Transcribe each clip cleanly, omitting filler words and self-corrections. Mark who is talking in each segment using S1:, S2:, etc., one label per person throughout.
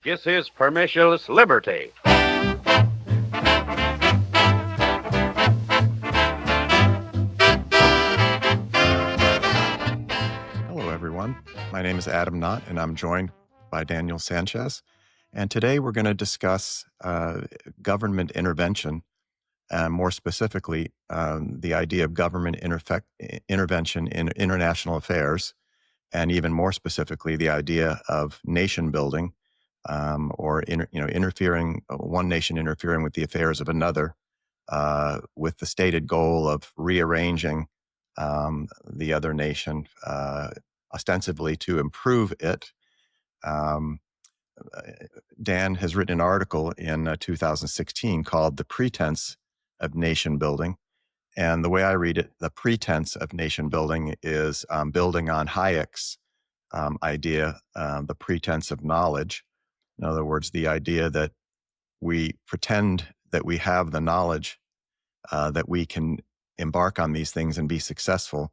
S1: This is Permissionless Liberty.
S2: Hello, everyone. My name is Adam Knott, and I'm joined by Daniel Sanchez. And today we're going to discuss government intervention, more specifically, the idea of government intervention in international affairs, and even more specifically, the idea of nation building, or interfering, one nation interfering with the affairs of another, with the stated goal of rearranging the other nation, ostensibly to improve it. Um, Dan has written an article in 2016 called "The Pretense of Nation Building." And the way I read it, the pretense of nation building is building on Hayek's idea, the pretense of knowledge. In other words, the idea that we pretend that we have the knowledge, that we can embark on these things and be successful.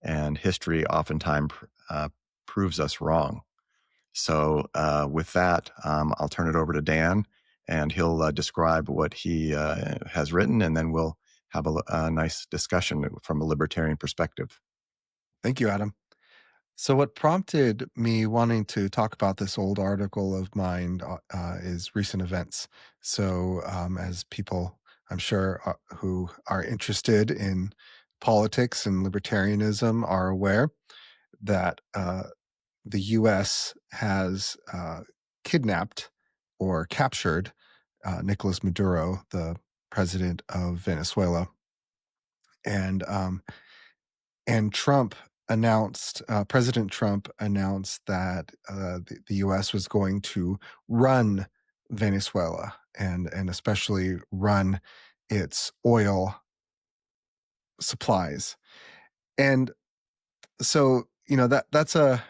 S2: And history oftentimes proves us wrong. So with that, I'll turn it over to Dan, and he'll describe what he has written, and then we'll have a nice discussion from a libertarian perspective.
S3: Thank you, Adam. So what prompted me wanting to talk about this old article of mine is recent events. So as people, I'm sure, who are interested in politics and libertarianism are aware that the U.S. has kidnapped or captured Nicolas Maduro, the president of Venezuela. And President Trump announced that the U.S. was going to run Venezuela and especially run its oil supplies. And so, that's to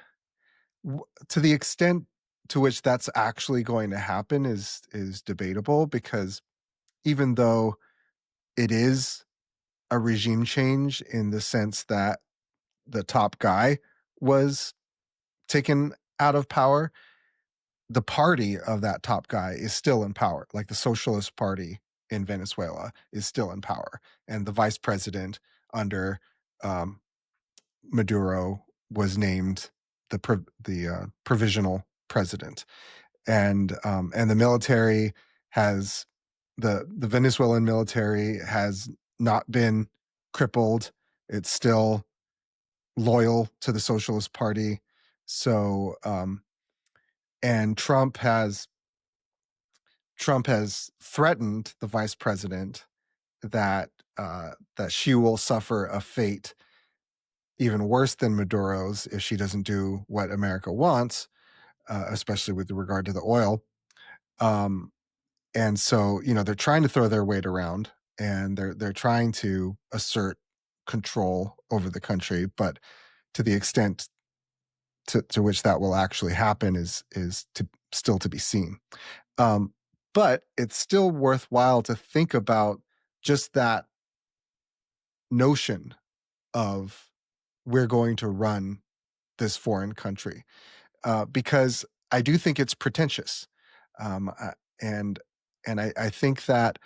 S3: the extent to which that's actually going to happen is debatable, because even though it is a regime change in the sense that the top guy was taken out of power, the party of that top guy is still in power. Like the Socialist Party in Venezuela is still in power. And the vice president under Maduro was named the provisional president. And the military has, the Venezuelan military has not been crippled. It's still loyal to the Socialist Party. So, and Trump has threatened the vice president that she will suffer a fate even worse than Maduro's if she doesn't do what America wants, especially with regard to the oil. And so, they're trying to throw their weight around, and they're trying to assert control over the country, but to the extent to which that will actually happen is still to be seen. But it's still worthwhile to think about just that notion of we're going to run this foreign country, because I do think it's pretentious, and I think that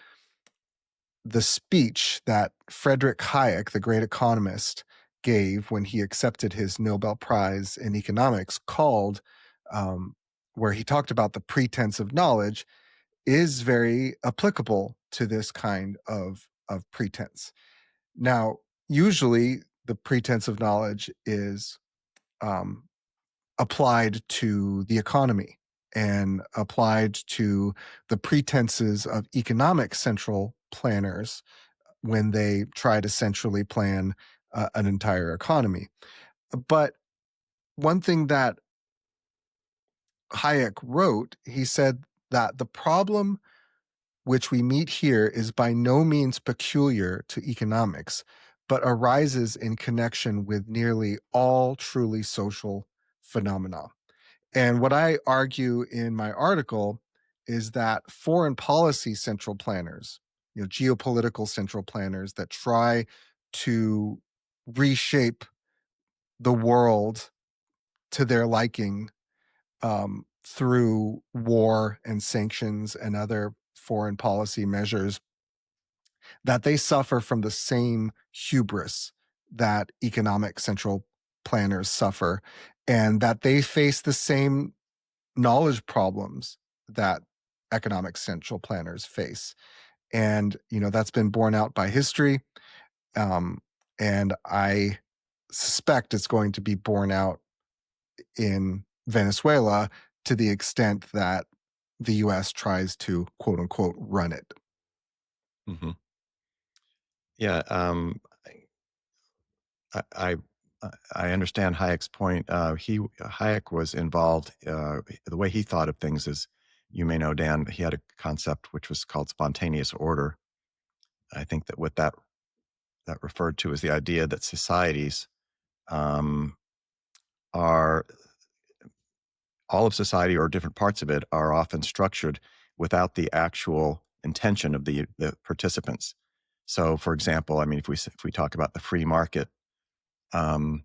S3: the speech that Friedrich Hayek, the great economist, gave when he accepted his Nobel Prize in economics, called where he talked about the pretense of knowledge, is very applicable to this kind of pretense. Now, usually the pretense of knowledge is applied to the economy and applied to the pretenses of economic central planners when they try to centrally plan an entire economy. But one thing that Hayek wrote, he said that the problem which we meet here is by no means peculiar to economics, but arises in connection with nearly all truly social phenomena. And what I argue in my article is that foreign policy central planners, geopolitical central planners that try to reshape the world to their liking, through war and sanctions and other foreign policy measures, that they suffer from the same hubris that economic central planners suffer, and that they face the same knowledge problems that economic central planners face. And, that's been borne out by history. And I suspect it's going to be borne out in Venezuela to the extent that the US tries to, quote unquote, run it.
S2: Hmm. Yeah, I, I I understand Hayek's point. Hayek was involved. The way he thought of things is, you may know, Dan, he had a concept which was called spontaneous order. I think that what that referred to is the idea that societies um, are all of society, or different parts of it, are often structured without the actual intention of the participants. So, for example, I mean, if we talk about the free market, um,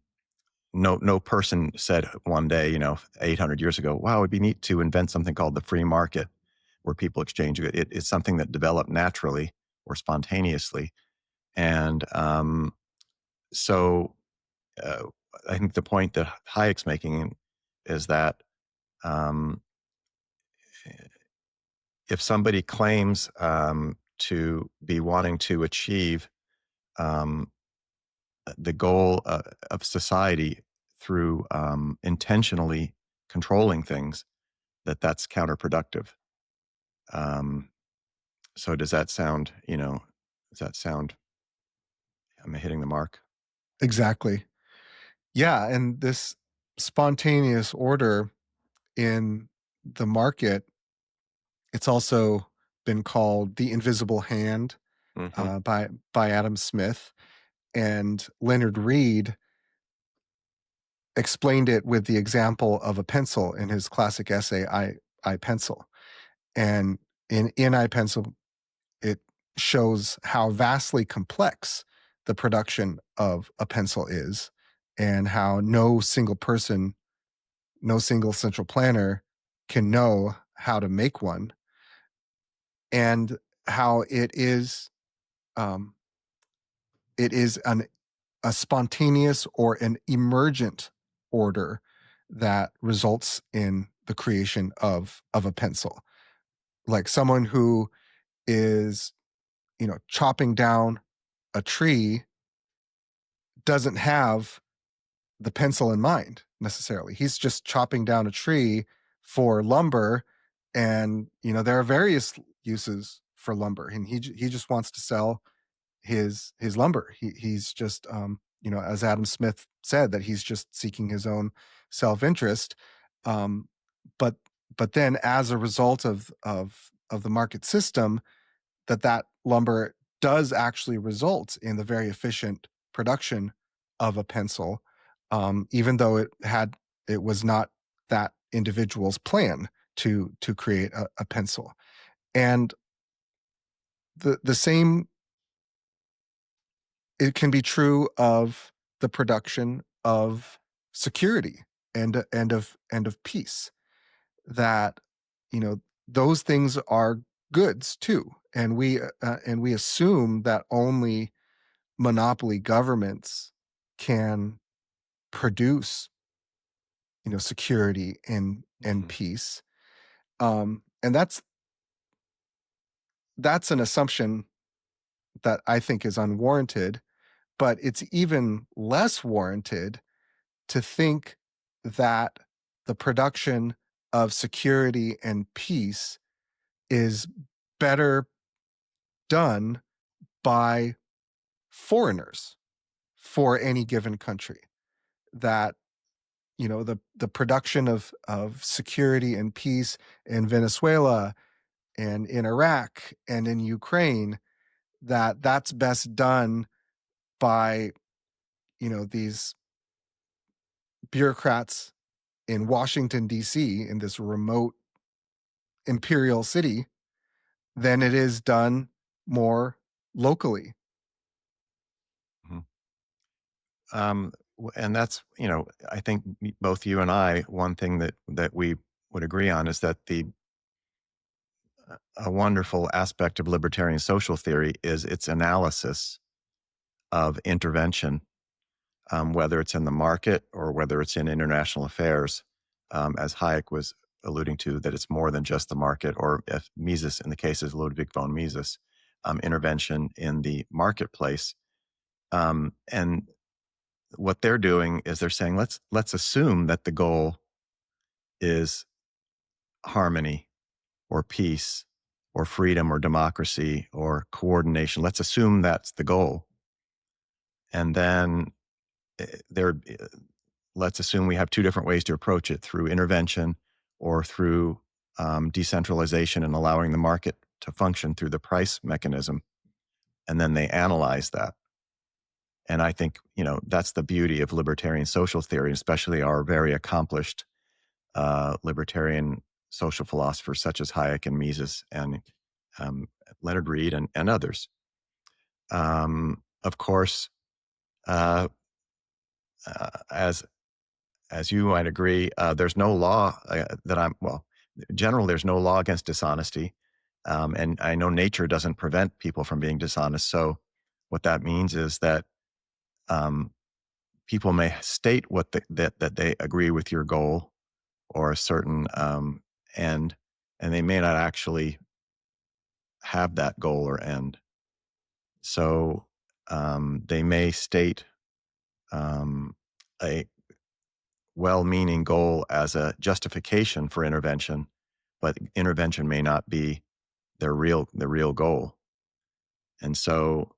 S2: no person said one day, 800 years ago, wow, it'd be neat to invent something called the free market, where people exchange it. It's something that developed naturally or spontaneously. And so uh, I think the point that Hayek's making is that um, if somebody claims to be wanting to achieve um, the goal of society through intentionally controlling things, that's counterproductive. Um, so does that sound, am I hitting the mark?
S3: Exactly. Yeah. And this spontaneous order in the market, it's also been called the invisible hand
S2: Hmm.
S3: by Adam Smith. And Leonard Reed explained it with the example of a pencil in his classic essay, I Pencil. And in I Pencil, it shows how vastly complex the production of a pencil is, and how no single person, no single central planner can know how to make one, and how um, it is a spontaneous or an emergent order that results in the creation of a pencil. Like someone who is, chopping down a tree doesn't have the pencil in mind necessarily. He's just chopping down a tree for lumber, and there are various uses for lumber, and he just wants to sell his lumber. He's just as Adam Smith said, that he's just seeking his own self-interest. Um, but then, as a result of the market system, that lumber does actually result in the very efficient production of a pencil, even though it was not that individual's plan to create a pencil. And the same, it can be true of the production of security and of peace, that those things are goods too, and we assume that only monopoly governments can produce security and
S2: Hmm.
S3: peace, and that's an assumption that I think is unwarranted. But it's even less warranted to think that the production of security and peace is better done by foreigners for any given country. That the production of security and peace in Venezuela and in Iraq and in Ukraine, that's best done by these bureaucrats in Washington, D.C., in this remote imperial city, than it is done more locally.
S2: Hmm. And that's, I think both you and I, one thing that we would agree on is that a wonderful aspect of libertarian social theory is its analysis of intervention, whether it's in the market or whether it's in international affairs, as Hayek was alluding to, that it's more than just the market, or if Mises, in the case of Ludwig von Mises, intervention in the marketplace. And what they're doing is they're saying, let's assume that the goal is harmony or peace or freedom or democracy or coordination. Let's assume that's the goal. And then let's assume we have two different ways to approach it, through intervention or through decentralization and allowing the market to function through the price mechanism. And then they analyze that. And I think, that's the beauty of libertarian social theory, especially our very accomplished libertarian social philosophers such as Hayek and Mises and Leonard Reed and others. Of course, as you might agree, there's no law in general, there's no law against dishonesty. And I know nature doesn't prevent people from being dishonest. So what that means is that people may state that they agree with your goal or a certain end, and they may not actually have that goal or end. So they may state a well-meaning goal as a justification for intervention, but intervention may not be the real goal. And so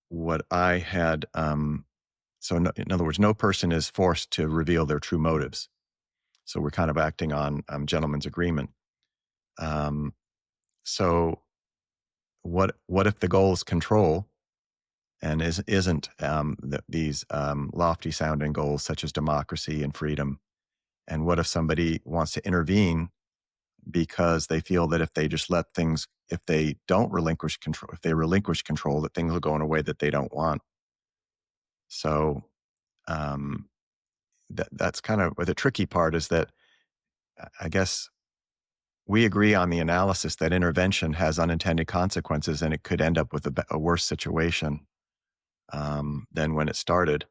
S2: what I had, in other words, no person is forced to reveal their true motives. So we're kind of acting on gentleman's agreement. So what if the goal is control and isn't these lofty sounding goals such as democracy and freedom? And what if somebody wants to intervene because they feel that if they just if they don't relinquish control, if they relinquish control, that things will go in a way that they don't want? So that's kind of the tricky part, is that I guess we agree on the analysis that intervention has unintended consequences and it could end up with a worse situation than when it started.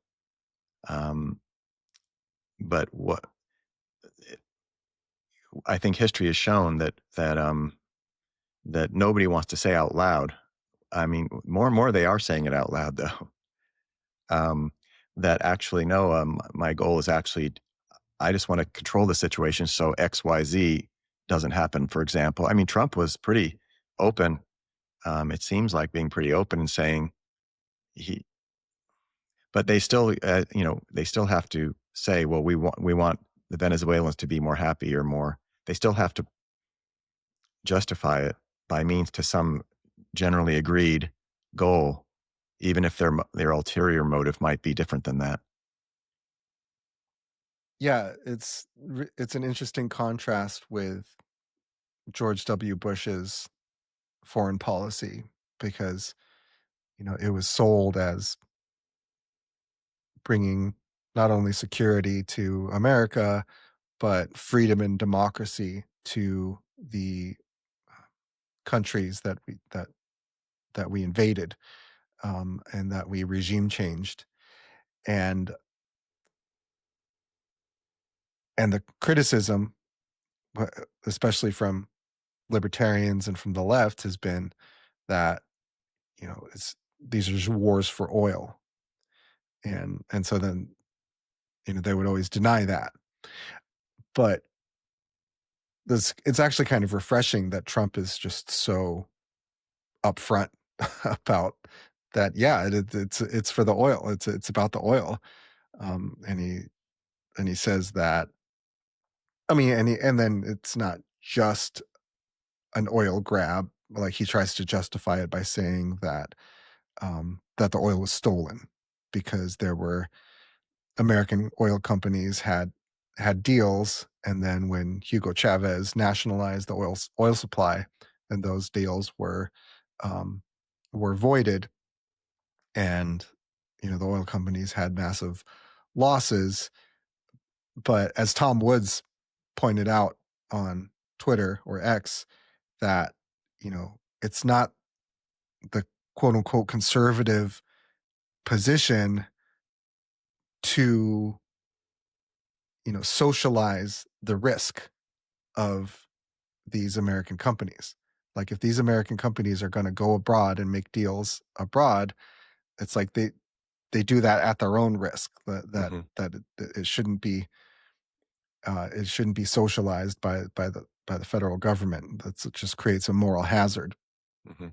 S2: But I think history has shown that nobody wants to say out loud. I mean, more and more they are saying it out loud, though. That actually, no, my goal is actually, I just want to control the situation so X, Y, Z doesn't happen. For example, I mean, Trump was pretty open. It seems like being pretty open and saying but they still, they still have to say, well, we want the Venezuelans to be more happy or more. They still have to justify it by means to some generally agreed goal, even if their ulterior motive might be different than that.
S3: Yeah, it's an interesting contrast with George W. Bush's foreign policy, because it was sold as bringing not only security to America, but freedom and democracy to the countries that we invaded, and that we regime changed. And the criticism, especially from libertarians and from the left, has been that these are just wars for oil, and so then they would always deny that. But it's actually kind of refreshing that Trump is just so upfront about that. Yeah, it's for the oil. It's about the oil, and he says that. I mean, and then it's not just an oil grab. Like, he tries to justify it by saying that that the oil was stolen because there were American oil companies had deals, and then when Hugo Chavez nationalized the oil supply, then those deals were voided, and the oil companies had massive losses. but as Tom Woods pointed out on Twitter or X, that, it's not the quote unquote conservative position to, socialize the risk of these American companies. Like, if these American companies are going to go abroad and make deals abroad, it's like they do that at their own risk. That it shouldn't be socialized by the federal government. It just creates a moral hazard.
S2: Mm-hmm.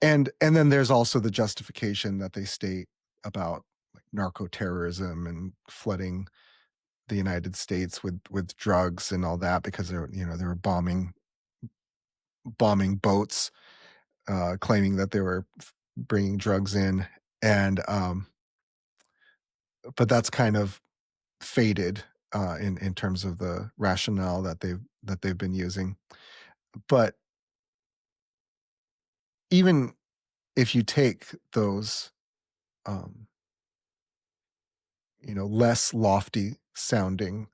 S3: And then there's also the justification that they state about like narco-terrorism and flooding the United States with drugs and all that, because they were bombing boats, claiming that they were bringing drugs in, and but that's kind of faded in terms of the rationale that they've been using. But even if you take those less lofty sounding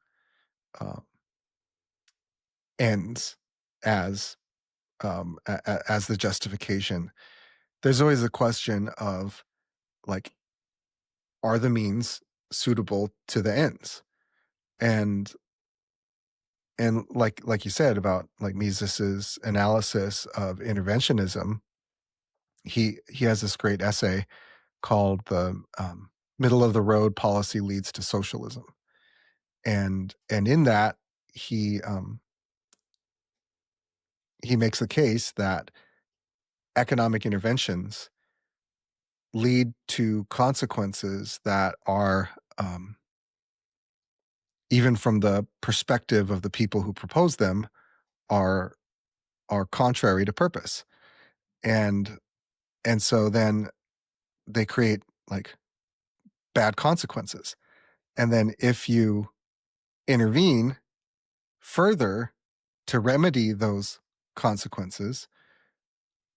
S3: ends as the justification, there's always a question of, like, are the means suitable to the ends? And like you said about like Mises's analysis of interventionism, he has this great essay called "The Middle of the Road Policy Leads to Socialism," and in that he makes the case that economic interventions lead to consequences that are, even from the perspective of the people who propose them, are contrary to purpose, and so then they create like bad consequences. And then if you intervene further to remedy those consequences,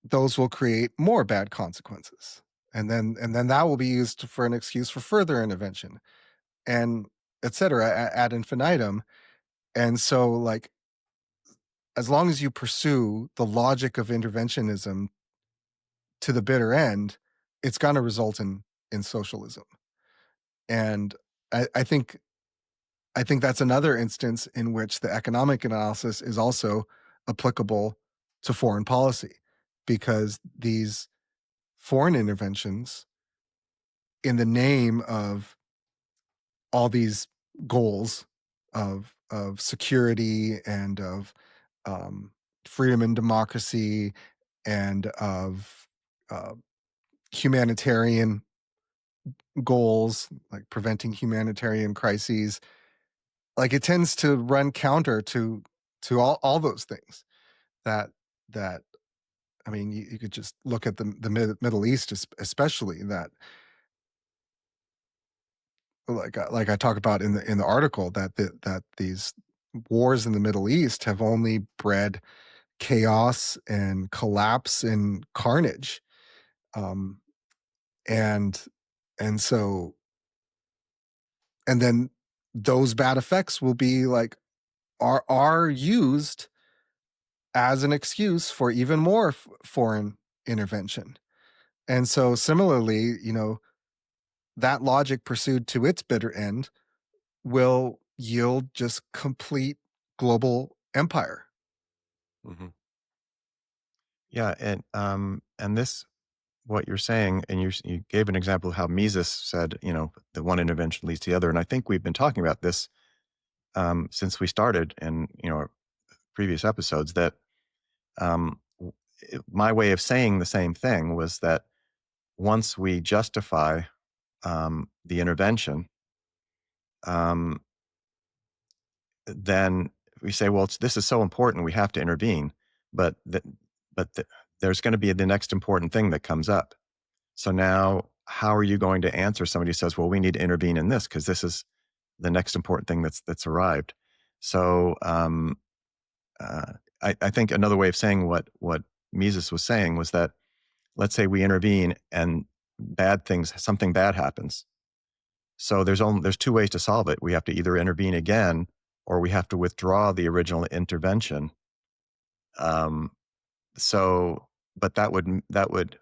S3: those will create more bad consequences. And then that will be used for an excuse for further intervention, and et cetera, ad infinitum. And so, like, as long as you pursue the logic of interventionism to the bitter end, it's going to result in socialism. And I think that's another instance in which the economic analysis is also applicable to foreign policy, because these foreign interventions, in the name of all these goals of security and of freedom and democracy and of humanitarian goals, like preventing humanitarian crises, like, it tends to run counter to all those things. That I mean, you could just look at the Middle East, especially, that, like I talk about in the article, that these wars in the Middle East have only bred chaos and collapse and carnage, and so, and then those bad effects will be like are used as an excuse for even more foreign intervention. And so similarly, that logic pursued to its bitter end will yield just complete global empire.
S2: Mm-hmm. Yeah, and this, what you're saying, and you gave an example of how Mises said, the one intervention leads to the other, and I think we've been talking about this since we started in our previous episodes, that my way of saying the same thing was that once we justify the intervention, then we say, well, this is so important, we have to intervene. But there's going to be the next important thing that comes up. So now, how are you going to answer somebody who says, well, we need to intervene in this because this is the next important thing that's arrived? So I think another way of saying what Mises was saying was that, let's say we intervene and something bad happens. So there's two ways to solve it. We have to either intervene again, or we have to withdraw the original intervention. Um, so, but that would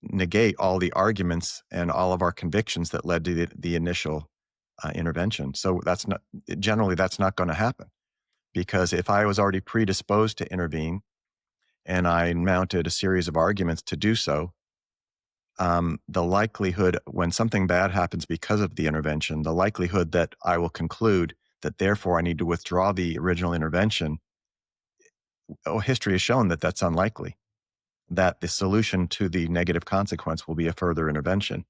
S2: negate all the arguments and all of our convictions that led to the initial intervention. So that's not going to happen, because if I was already predisposed to intervene and I mounted a series of arguments to do so, the likelihood when something bad happens because of the intervention, the likelihood that I will conclude that therefore I need to withdraw the original intervention, history has shown that that's unlikely, that the solution to the negative consequence will be a further intervention.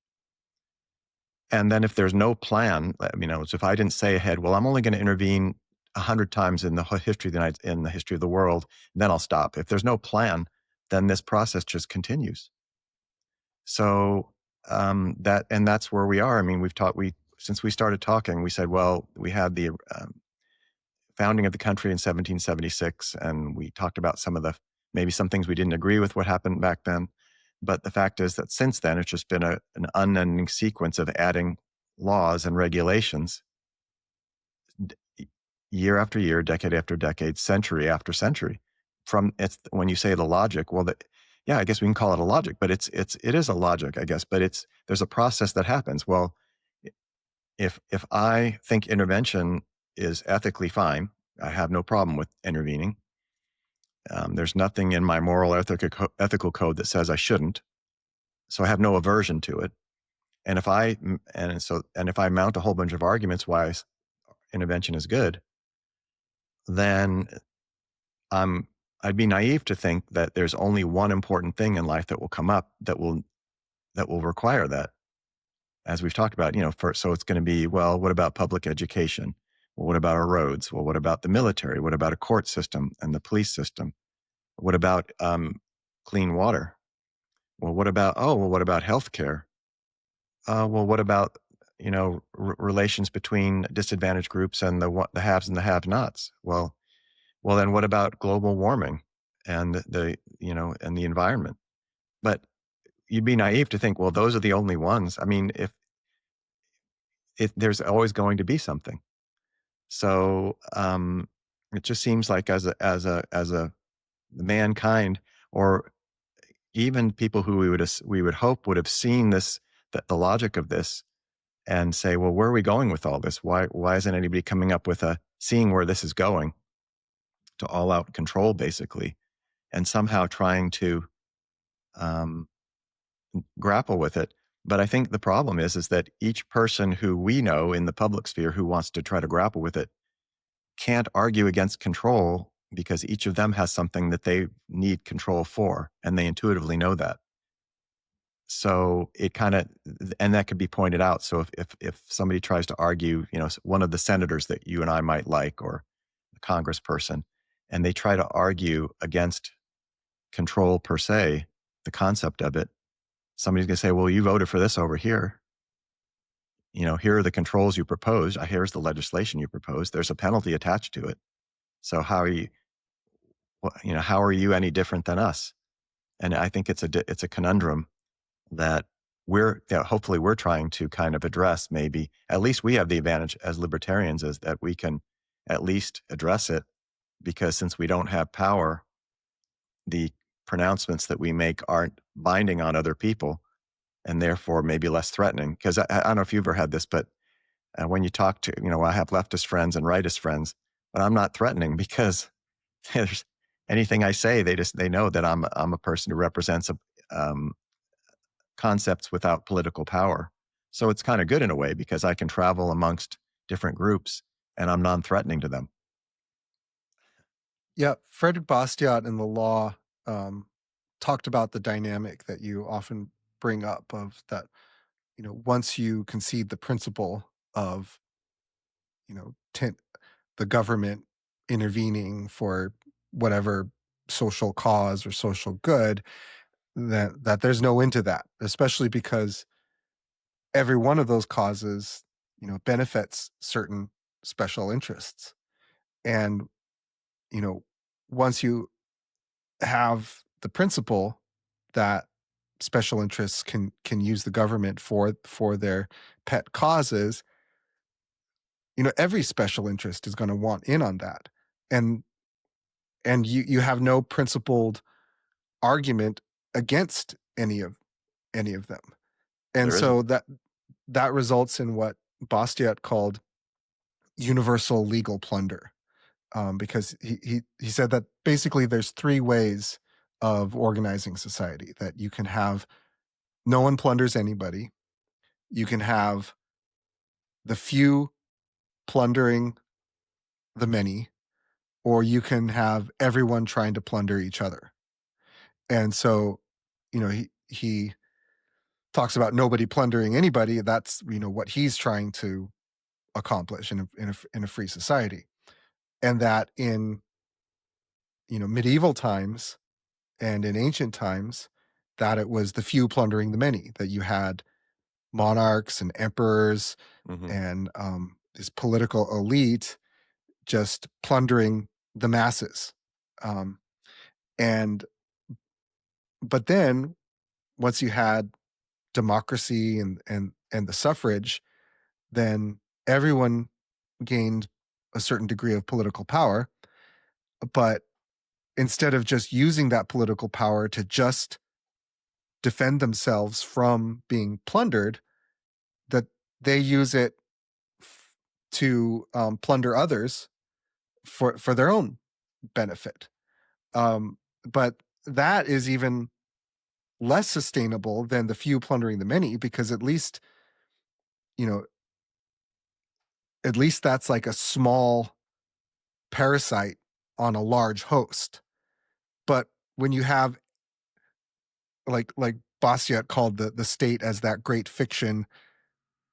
S2: And then if there's no plan, so if I didn't say ahead, well, I'm only going to intervene 100 times in the history of in the history of the world, then I'll stop. If there's no plan, then this process just continues. So that's where we are. I mean, since we started talking, we said, well, we had the founding of the country in 1776, and we talked about maybe some things we didn't agree with what happened back then. But the fact is that since then, it's just been an unending sequence of adding laws and regulations year after year, decade after decade, century after century. When you say the logic, well, I guess we can call it a logic, but it is a logic, I guess. But there's a process that happens. Well, if I think intervention is ethically fine, I have no problem with intervening. There's nothing in my moral ethical code that says I shouldn't. So I have no aversion to it. And if I mount a whole bunch of arguments why intervention is good, then I'd be naive to think that there's only one important thing in life that will come up that will require that. As we've talked about, so it's going to be, well, what about public education? Well, what about our roads? Well, what about the military? What about a court system and the police system? What about clean water? Well, what about healthcare? Well, what about relations between disadvantaged groups and the haves and the have-nots? Well, then what about global warming and the environment? But you'd be naive to think, well, those are the only ones. I mean, if there's always going to be something. So it just seems like as a mankind, or even people who we would hope would have seen the logic of this and say, well, where are we going with all this? Why isn't anybody coming up with seeing where this is going to all out control, basically, and somehow trying to grapple with it? But I think the problem is that each person who we know in the public sphere who wants to try to grapple with it can't argue against control, because each of them has something that they need control for, and they intuitively know that. So and that could be pointed out. So if somebody tries to argue, one of the senators that you and I might like, or a congressperson, and they try to argue against control per se, the concept of it, somebody's going to say, well, you voted for this over here. Here are the controls you proposed. Here's the legislation you proposed. There's a penalty attached to it. So how are you any different than us? And I think it's a conundrum that hopefully we're trying to kind of address. Maybe at least we have the advantage as libertarians, is that we can at least address it, because since we don't have power, the pronouncements that we make aren't binding on other people, and therefore maybe less threatening. Because I don't know if you've ever had this, but when you talk to, I have leftist friends and rightist friends, but I'm not threatening, because there's anything I say, they know that I'm a person who represents concepts without political power. So it's kind of good in a way, because I can travel amongst different groups and I'm non-threatening to them.
S3: Yeah, Friedrich Bastiat in the law talked about the dynamic that you often bring up, of that, once you concede the principle of, the government intervening for whatever social cause or social good, that there's no end to that, especially because every one of those causes, benefits certain special interests. And, once you have the principle that special interests can use the government for their pet causes, every special interest is going to want in on that, and you have no principled argument against any of them, and
S2: There isn't.
S3: so that results in what Bastiat called universal legal plunder, because he said that basically there's three ways of organizing society: that you can have no one plunders anybody, you can have the few plundering the many, or you can have everyone trying to plunder each other. And so, he talks about nobody plundering anybody. That's what he's trying to accomplish in a free society, and that in medieval times and in ancient times, that it was the few plundering the many, that you had monarchs and emperors
S2: Mm-hmm.
S3: and this political elite just plundering the masses. And but then once you had democracy and the suffrage, then everyone gained a certain degree of political power. But instead of just using that political power to just defend themselves from being plundered, that they use it to plunder others for their own benefit. But that is even less sustainable than the few plundering the many, because at least that's like a small parasite on a large host. But when you have like Bastiat called the state as that great fiction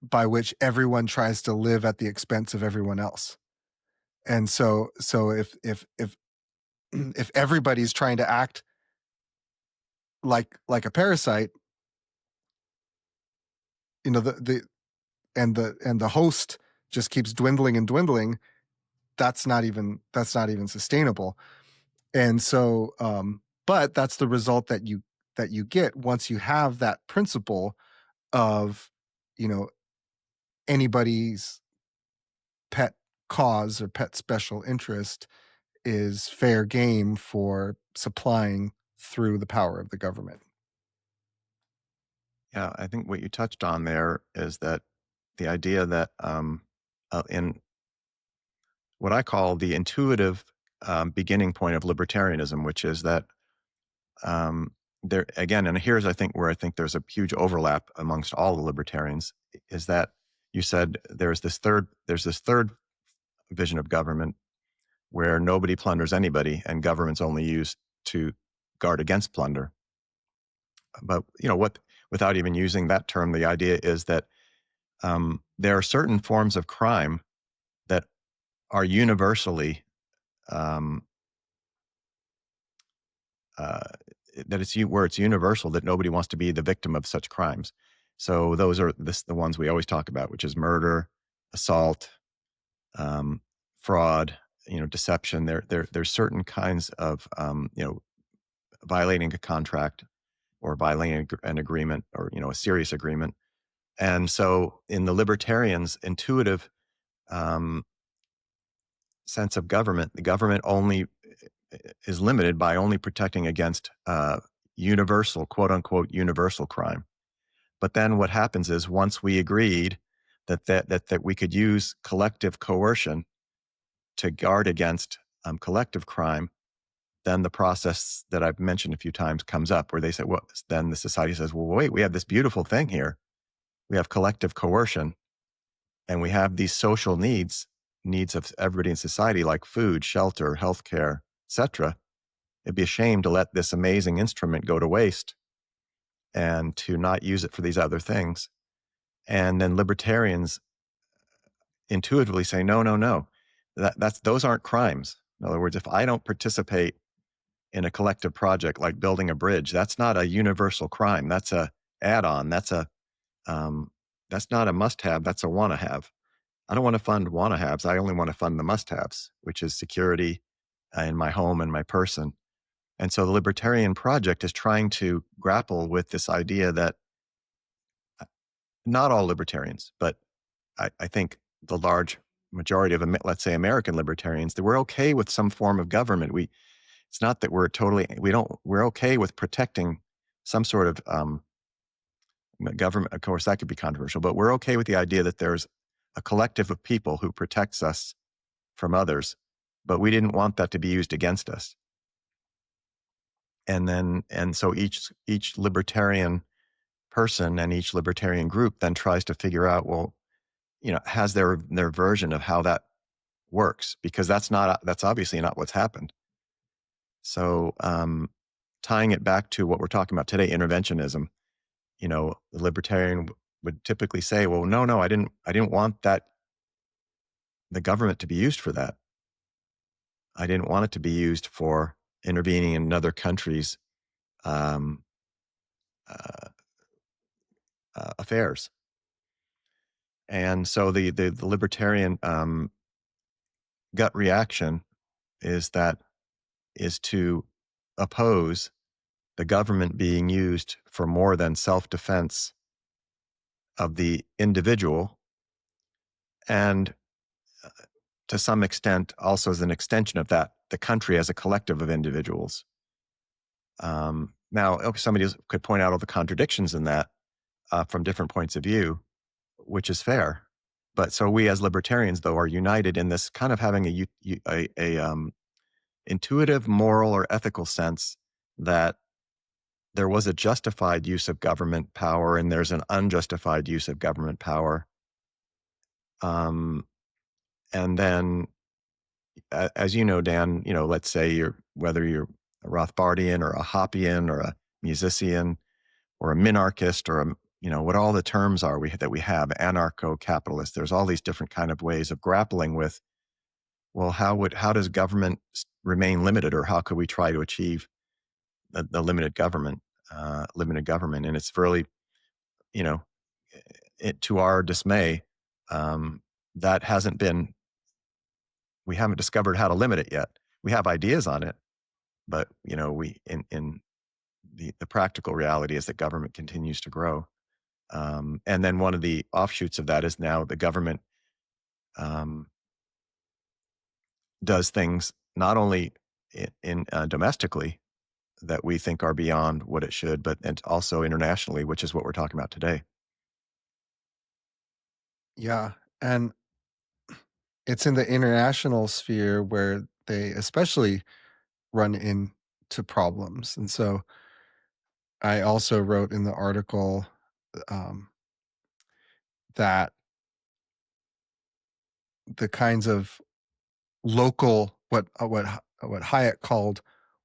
S3: by which everyone tries to live at the expense of everyone else. And so if if everybody's trying to act like a parasite, the host just keeps dwindling and dwindling, that's not even sustainable. And so but that's the result that you get once you have that principle of anybody's pet cause or pet special interest is fair game for supplying through the power of the government.
S2: Yeah, I think what you touched on there is that the idea that in what I call the intuitive beginning point of libertarianism, which is that there again, and here's I think where I think there's a huge overlap amongst all the libertarians, is that you said there's this third vision of government where nobody plunders anybody and government's only used to guard against plunder. But without even using that term, the idea is that there are certain forms of crime that are universally that where it's universal, that nobody wants to be the victim of such crimes. So those are the ones we always talk about, which is murder, assault, fraud, deception. There's certain kinds of violating a contract or violating an agreement, or a serious agreement. And so in the libertarians' intuitive sense of government, the government only is limited by only protecting against universal, quote unquote, universal crime. But then what happens is, once we agreed that we could use collective coercion to guard against collective crime, then the process that I've mentioned a few times comes up, where they say, well, then the society says, well, wait, we have this beautiful thing here. We have collective coercion, and we have these social needs of everybody in society, like food, shelter, healthcare, etc. It'd be a shame to let this amazing instrument go to waste and to not use it for these other things. And then libertarians intuitively say, no, those aren't crimes. In other words, if I don't participate in a collective project like building a bridge, that's not a universal crime. That's a add-on. That's not a must-have. That's a want-to-have. I don't want to fund want-to-haves. I only want to fund the must-haves, which is security in my home and my person. And so the Libertarian project is trying to grapple with this idea that not all libertarians, but I think the large majority of, let's say, American libertarians, that we're okay with some form of government. It's not that we're okay with protecting some sort of government. Of course, that could be controversial, but we're okay with the idea that there's a collective of people who protects us from others, but we didn't want that to be used against us. And so each libertarian person and each libertarian group then tries to figure out, well, has their version of how that works, because that's obviously not what's happened. So tying it back to what we're talking about today, interventionism, the libertarian would typically say, well, no, I didn't want the government to be used for that. I didn't want it to be used for intervening in another country's um, affairs. And so the libertarian gut reaction is to oppose the government being used for more than self-defense of the individual, and to some extent also as an extension of that, the country as a collective of individuals. Now, somebody could point out all the contradictions in that from different points of view, which is fair. But so we as libertarians, though, are united in this kind of having a intuitive, moral, or ethical sense that there was a justified use of government power and there's an unjustified use of government power. And then, as you know, Dan, let's say whether you're a Rothbardian or a Hoppian or a musician or a minarchist or what all the terms are that we have, anarcho-capitalist. There's all these different kind of ways of grappling with, well, how does government remain limited, or how could we try to achieve the limited government? And it's really, to our dismay, that we haven't discovered how to limit it yet. We have ideas on it, but in the practical reality is that government continues to grow. And then one of the offshoots of that is now the government does things not only in domestically that we think are beyond what it should, but and also internationally, which is what we're talking about today.
S3: Yeah. And it's in the international sphere where they especially run into problems. And so I also wrote in the article um, that the kinds of local, what Hayek called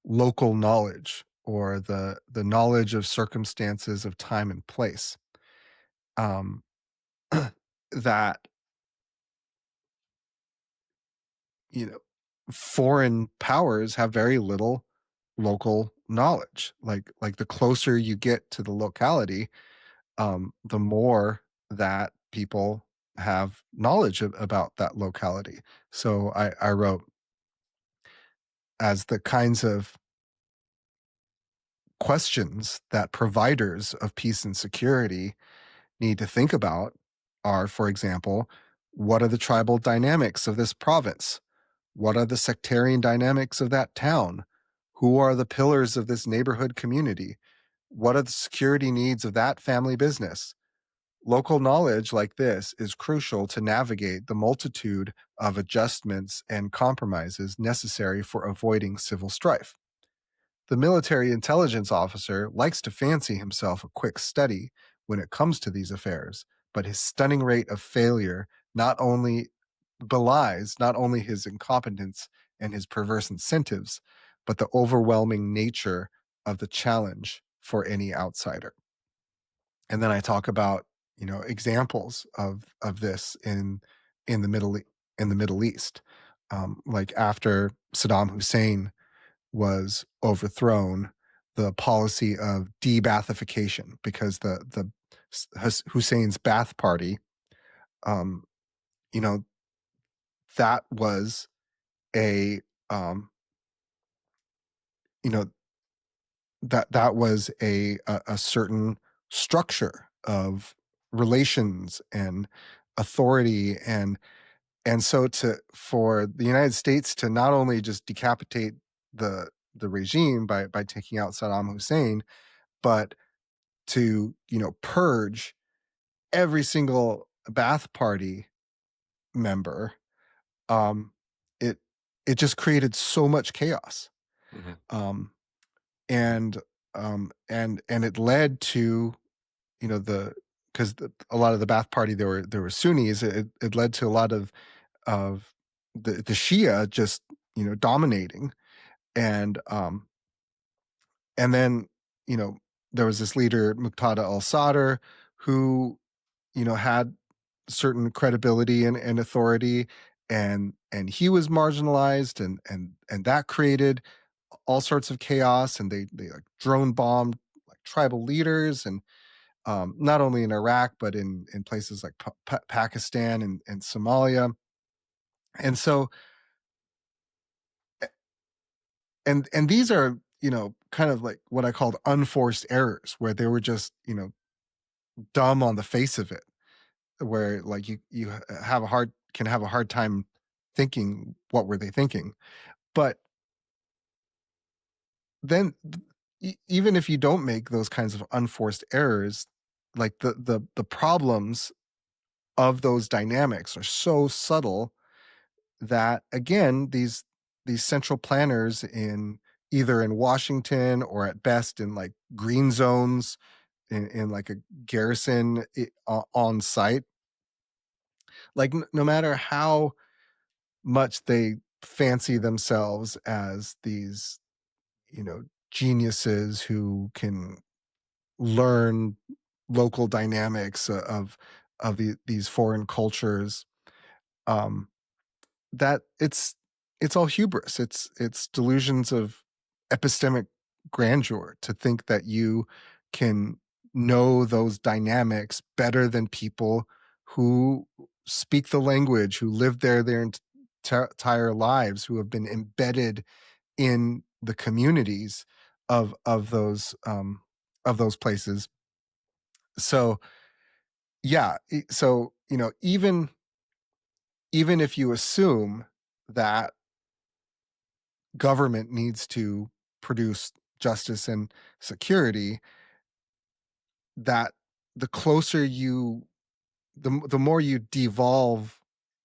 S3: local knowledge, or the knowledge of circumstances of time and place, um, that you know foreign powers have very little local knowledge. Like the closer you get to the locality, the more that people have knowledge about that locality. So I wrote, as the kinds of questions that providers of peace and security need to think about are, for example, what are the tribal dynamics of this province? What are the sectarian dynamics of that town? Who are the pillars of this neighborhood community? What are the security needs of that family business? Local knowledge like this is crucial to navigate the multitude of adjustments and compromises necessary for avoiding civil strife. The military intelligence officer likes to fancy himself a quick study when it comes to these affairs, but his stunning rate of failure not only belies not only his incompetence and his perverse incentives, but the overwhelming nature of the challenge for any outsider. And then I talk about examples of this in the Middle East, like after Saddam Hussein was overthrown, the policy of de-Baathification, because the Hussein's Ba'ath Party, um, you know, that was a, um, that was a certain structure of relations and authority, and so for the United States to not only just decapitate the regime by taking out Saddam Hussein, but to purge every single Ba'ath Party member, um, it it just created so much chaos, um, and and it led to the because a lot of the Ba'ath Party, there were Sunnis. It led to a lot of the Shia just dominating, and and then there was this leader Muqtada al-Sadr who had certain credibility and authority, and he was marginalized, and that created all sorts of chaos, and they like drone bombed like tribal leaders, and not only in Iraq but in places like Pakistan and Somalia. And so and these are kind of like what I called unforced errors, where they were just dumb on the face of it, where like you can have a hard time thinking what were they thinking. But then even if you don't make those kinds of unforced errors, like the problems of those dynamics are so subtle that, again, these central planners in either in Washington or at best in like green zones in like a garrison on site, like no matter how much they fancy themselves as these geniuses who can learn local dynamics of these foreign cultures, um, that it's all hubris. It's delusions of epistemic grandeur to think that you can know those dynamics better than people who speak the language, who live there their entire lives, who have been embedded in the communities of those places. So yeah, so even if you assume that government needs to produce justice and security, that the closer the more you devolve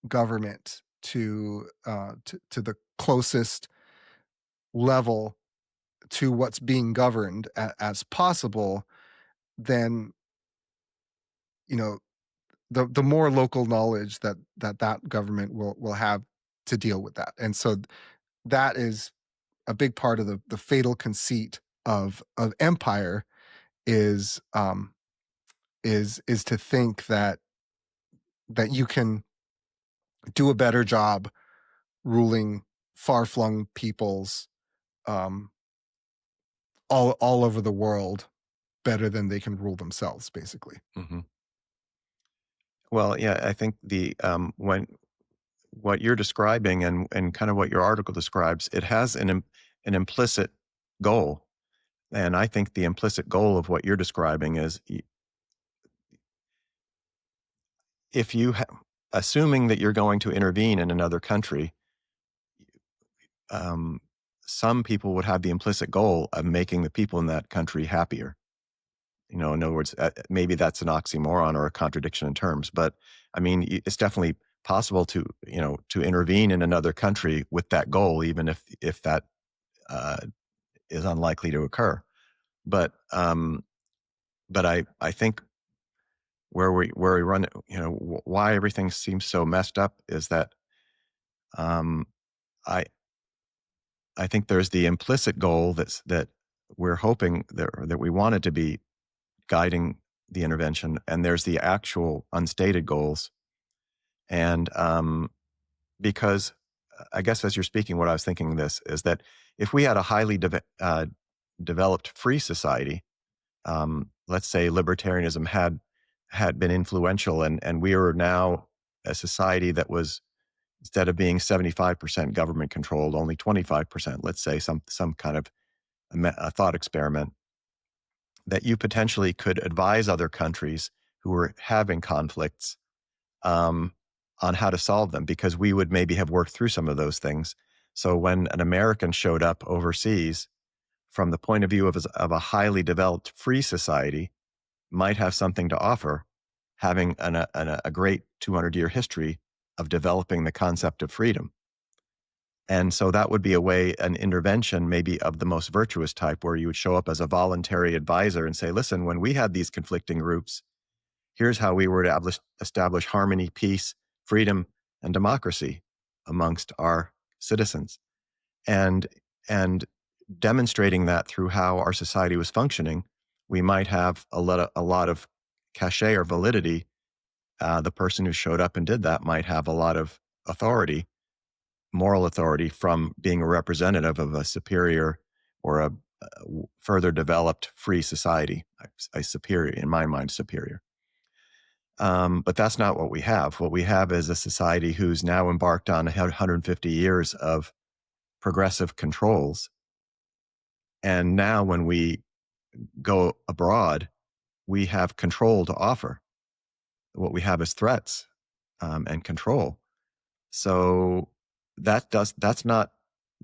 S3: government to the closest level to what's being governed as possible, then the more local knowledge that government will have to deal with that. And so that is a big part of the fatal conceit of empire, is to think that you can do a better job ruling far-flung peoples um, all over the world better than they can rule themselves, basically.
S2: Mm-hmm. Well, yeah, I think when what you're describing and kind of what your article describes, it has an implicit goal. And I think the implicit goal of what you're describing is, if assuming that you're going to intervene in another country, some people would have the implicit goal of making the people in that country happier. In other words, maybe that's an oxymoron or a contradiction in terms, but I mean, it's definitely possible to intervene in another country with that goal, even if that is unlikely to occur. But I think where we run, why everything seems so messed up is that I think there's the implicit goal that we're hoping that we want it to be guiding the intervention, and there's the actual unstated goals. And because I guess as you're speaking, what I was thinking this is that if we had a highly developed free society, let's say libertarianism had been influential, and we are now a society that was, instead of being 75% government controlled, only 25%, let's say some kind of a thought experiment, that you potentially could advise other countries who were having conflicts on how to solve them, because we would maybe have worked through some of those things. So when an American showed up overseas, from the point of view of a highly developed free society, might have something to offer, having a great 200-year history of developing the concept of freedom. And so that would be a way, an intervention maybe of the most virtuous type, where you would show up as a voluntary advisor and say, listen, when we had these conflicting groups, here's how we were to establish harmony, peace, freedom, and democracy amongst our citizens. And demonstrating that through how our society was functioning, we might have a lot of cachet or validity. The person who showed up and did that might have a lot of authority, moral authority, from being a representative of a superior or a further developed free society, a superior, in my mind, superior. But that's not what we have. What we have is a society who's now embarked on 150 years of progressive controls. And now when we go abroad, we have control to offer. What we have is threats and control. So that's not,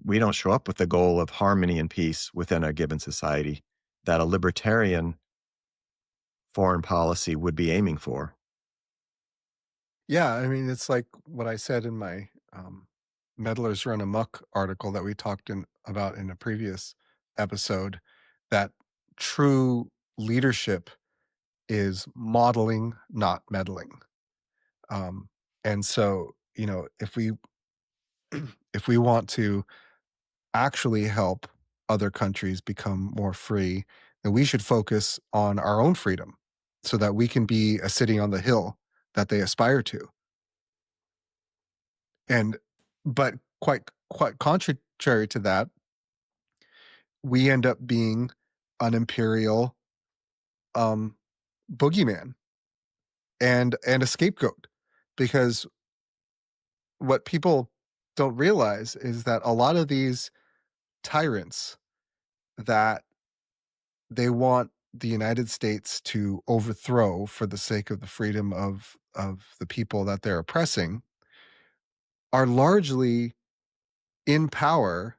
S2: we don't show up with the goal of harmony and peace within a given society that a libertarian foreign policy would be aiming for.
S3: Yeah, I mean, it's like what I said in my Meddlers Run Amok article that we talked about in a previous episode, that true leadership is modeling, not meddling. And so, if we want to actually help other countries become more free, then we should focus on our own freedom so that we can be a city on the hill that they aspire to. But quite contrary to that, we end up being an imperial boogeyman and a scapegoat, because what people don't realize is that a lot of these tyrants that they want the United States to overthrow for the sake of the freedom of the people that they're oppressing are largely in power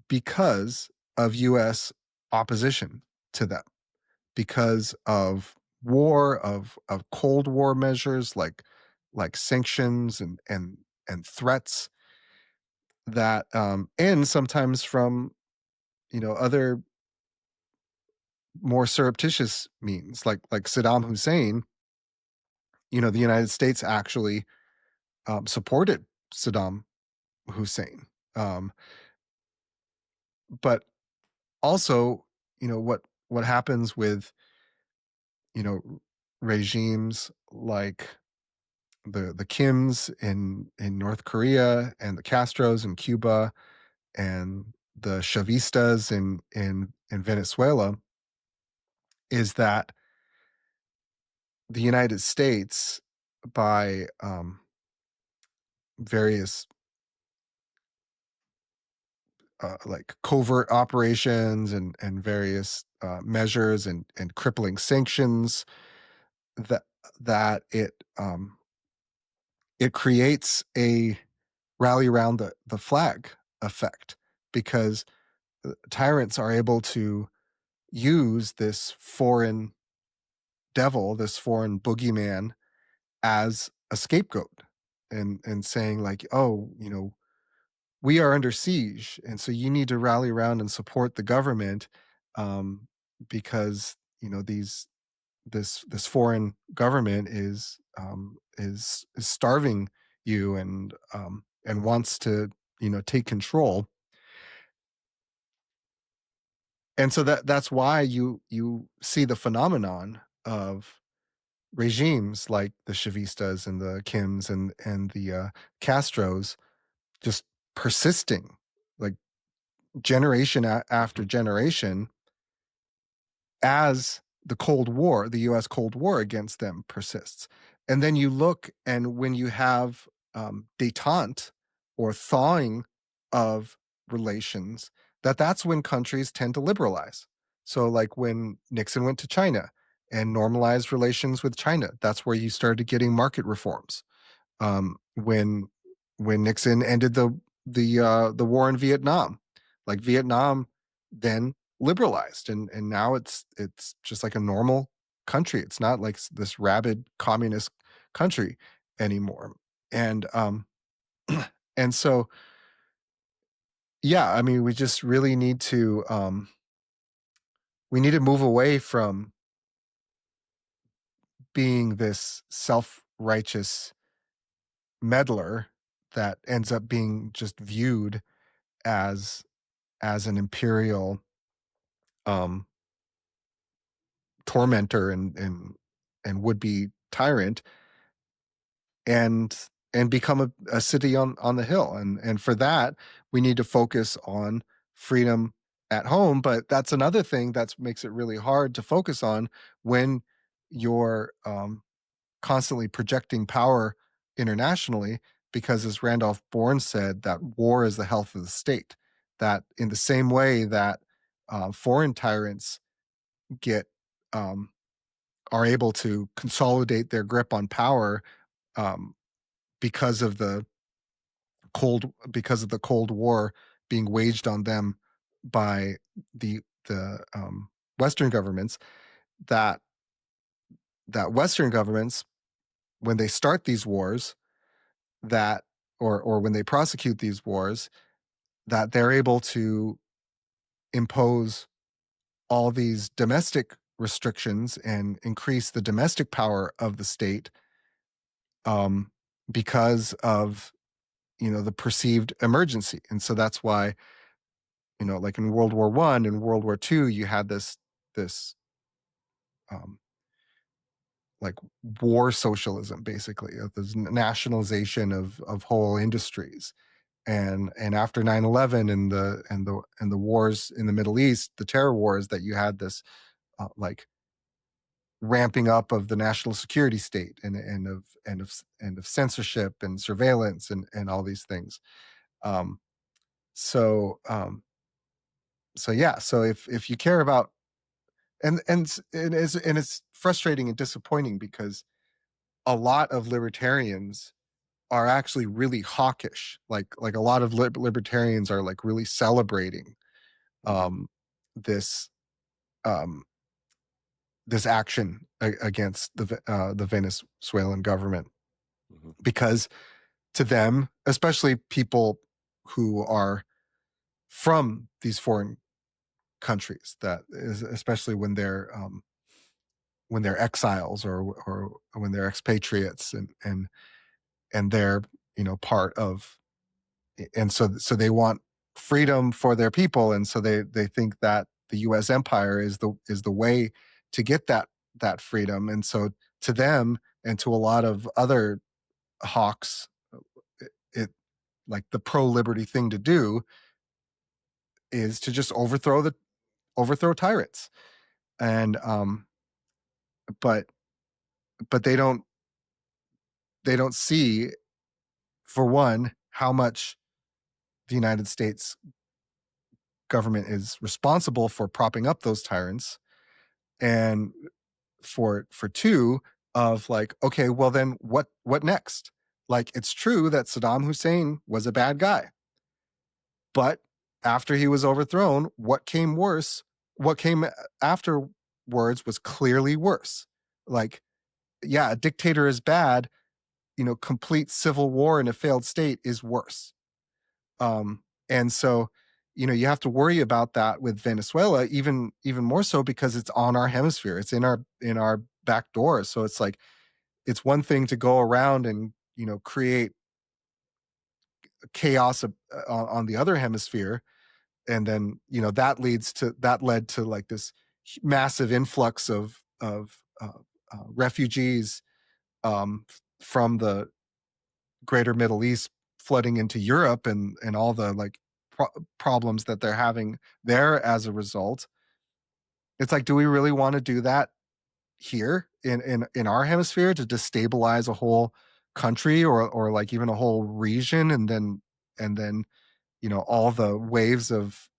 S3: because of US opposition to them, because of war, of Cold War measures like sanctions and threats that and sometimes from other more surreptitious means, like Saddam Hussein. The United States actually supported Saddam Hussein, but also what happens with regimes like the Kims in North Korea, and the Castros in Cuba, and the Chavistas in Venezuela, is that the United States, by various like covert operations and various measures and crippling sanctions, that it creates a rally around the flag effect, because tyrants are able to use this foreign devil, this foreign boogeyman, as a scapegoat, and saying like, oh, we are under siege, and so you need to rally around and support the government, because this foreign government is starving you and wants to take control. And so that's why you see the phenomenon of regimes like the Chavistas and the Kims and the Castros just persisting, like generation after generation, as the Cold War, the U.S. Cold War against them persists. And then you look, and when you have détente or thawing of relations that's when countries tend to liberalize. So like when Nixon went to China and normalized relations with China, that's where you started getting market reforms. When Nixon ended the war in Vietnam, like Vietnam then liberalized, and now it's just like a normal country. It's not like this rabid communist country anymore. And and so yeah, I mean, we just really need to move away from being this self-righteous meddler that ends up being just viewed as an imperial um tormentor and would-be tyrant, and become a city on the hill. And for that, we need to focus on freedom at home. But that's another thing that makes it really hard to focus on when you're constantly projecting power internationally, because as Randolph Bourne said, that war is the health of the state. That in the same way that foreign tyrants get are able to consolidate their grip on power um, because of the Cold War being waged on them by the Western governments, that Western governments, when they start these wars, that or when they prosecute these wars, that they're able to impose all these domestic restrictions and increase the domestic power of the state, because of the perceived emergency. And so that's why, like in World War I and World War II, you had this um, like war socialism, basically, this nationalization of whole industries. And after 9/11 and the wars in the Middle East, the terror wars, that you had this like ramping up of the national security state and of censorship and surveillance and all these things. Um, so yeah, so if you care about, and it's frustrating and disappointing, because a lot of libertarians are actually really hawkish. Like a lot of libertarians are like really celebrating um, this um, this action against the Venezuelan government,
S2: Mhm.
S3: because to them, especially people who are from these foreign countries, that is, especially when they're exiles, or when they're expatriates, and they're part of, and so they want freedom for their people, and so they think that the U.S. empire is the way to get that freedom. And so to them, and to a lot of other hawks, it like the pro liberty thing to do is to just overthrow tyrants. And but they don't see, for one, how much the United States government is responsible for propping up those tyrants, and for two, of like, okay, well then what next? Like, it's true that Saddam Hussein was a bad guy, but after he was overthrown, what came afterwards was clearly worse. Like, yeah, a dictator is bad, complete civil war in a failed state is worse. And so, you have to worry about that with Venezuela, even more so because it's on our hemisphere. It's in our back door. So it's like, it's one thing to go around and, create chaos on the other hemisphere. And then, that led to like this massive influx of refugees from the greater Middle East, flooding into Europe, and all the like problems that they're having there as a result. It's like, do we really want to do that here in our hemisphere, to destabilize a whole country, or like even a whole region, and then all the waves of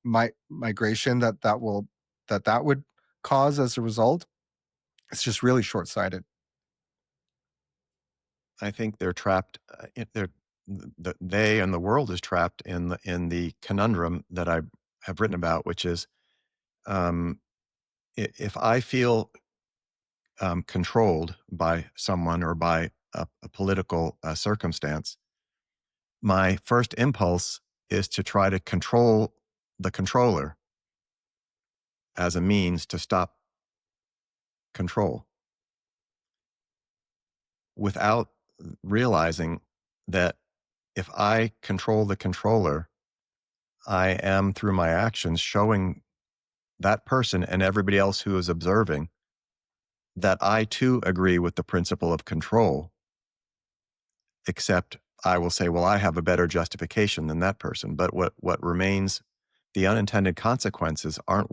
S3: migration that would cause as a result. It's just really short-sighted.
S2: I think they're trapped. They and the world is trapped in the conundrum that I have written about, which is, um, if I feel controlled by someone or by a political circumstance, my first impulse is to try to control the controller as a means to stop control, without realizing that if I control the controller, I am, through my actions, showing that person and everybody else who is observing that I too agree with the principle of control, except I will say, well, I have a better justification than that person. But what remains, the unintended consequences aren't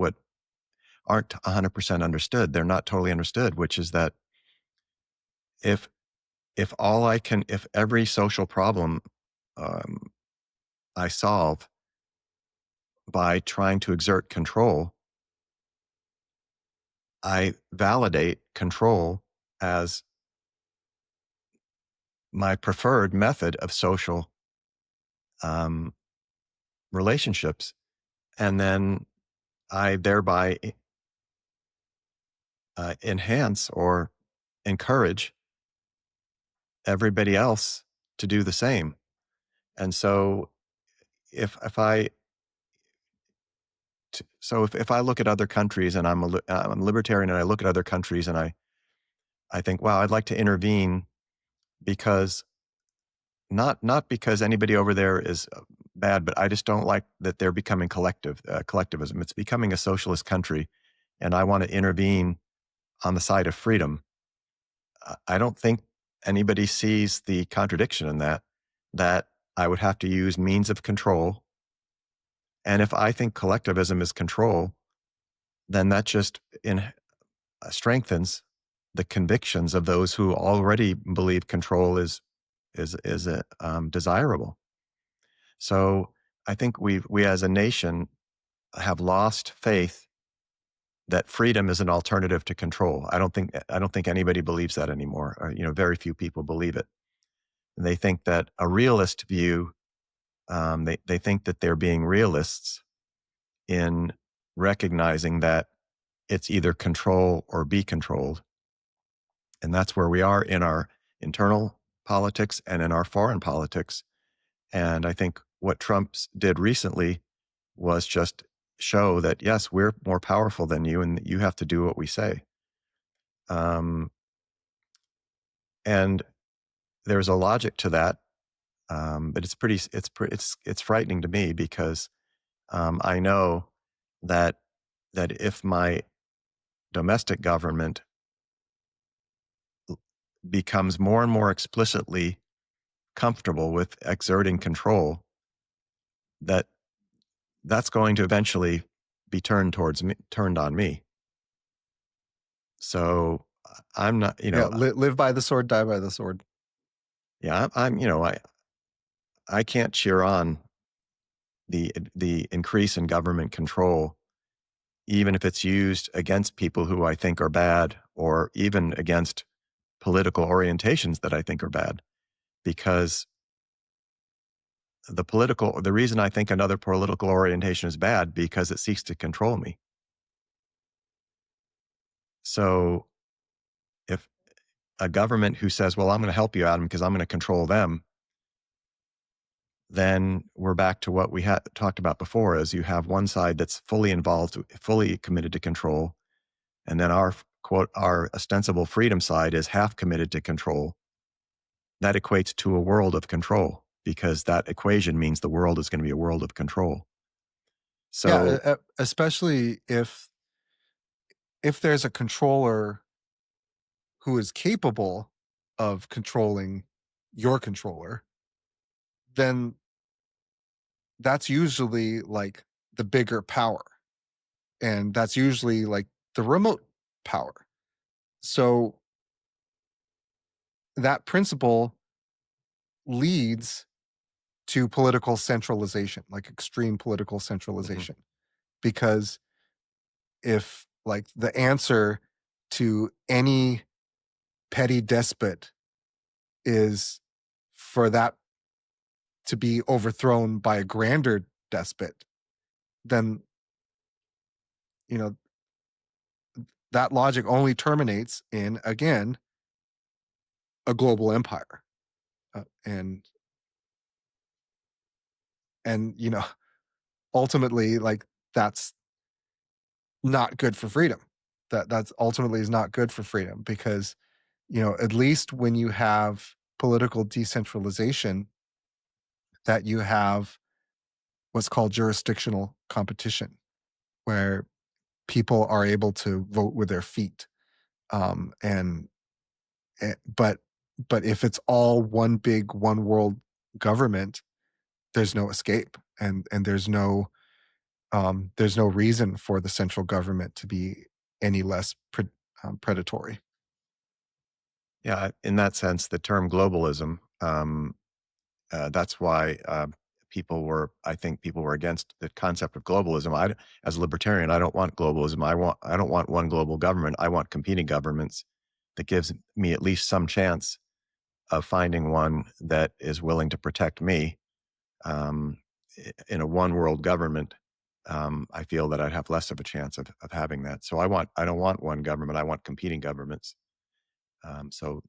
S2: 100% understood. They're not totally understood, which is that if if every social problem um, I solve by trying to exert control, I validate control as my preferred method of social um, relationships. And then I thereby enhance or encourage everybody else to do the same. And so if I if I look at other countries, and I'm a libertarian, and I look at other countries, and I think, wow, I'd like to intervene, because not because anybody over there is bad, but I just don't like that they're becoming collectivism. It's becoming a socialist country, and I want to intervene on the side of freedom. I don't think anybody sees the contradiction in that I would have to use means of control. And if I think collectivism is control, then that just strengthens the convictions of those who already believe control is desirable. So I think we as a nation have lost faith that freedom is an alternative to control. I don't think anybody believes that anymore. Or, very few people believe it. They think that a realist view. They think that they're being realists in recognizing that it's either control or be controlled. And that's where we are in our internal politics and in our foreign politics. And I think what Trump's did recently was just show that, yes, we're more powerful than you, and you have to do what we say. Um, and there's a logic to that, but it's frightening to me, because I know that if my domestic government becomes more and more explicitly comfortable with exerting control, that that's going to eventually be turned on me. So I'm not,
S3: Yeah, live by the sword, die by the sword.
S2: yeah, I can't cheer on the increase in government control, even if it's used against people who I think are bad, or even against political orientations that I think are bad, because the reason I think another political orientation is bad, because it seeks to control me. So if a government who says, well, I'm going to help you, Adam, because I'm going to control them, then we're back to what we had talked about before, is you have one side that's fully involved, fully committed to control, and then our ostensible freedom side is half committed to control. That equates to a world of control, because that equation means the world is going to be a world of control. So
S3: Yeah, especially if there's a controller who is capable of controlling your controller, then that's usually like the bigger power. And that's usually like the remote power. So that principle leads to political centralization, like extreme political centralization. Because if like the answer to any petty despot is for that to be overthrown by a grander despot, then, you know, that logic only terminates in, again, a global empire. And you know, ultimately, like, that's not good for freedom. That's ultimately is not good for freedom, because, you know, at least when you have political decentralization, that you have what's called jurisdictional competition, where people are able to vote with their feet. And but if it's all one big one world government, there's no escape, and there's no reason for the central government to be any less predatory.
S2: Yeah, in that sense, the term globalism, that's why I think people were against the concept of globalism. As a libertarian, I don't want globalism. I don't want one global government. I want competing governments that gives me at least some chance of finding one that is willing to protect me. In a one world government, I feel that I'd have less of a chance of having that. So I don't want one government. I want competing governments. So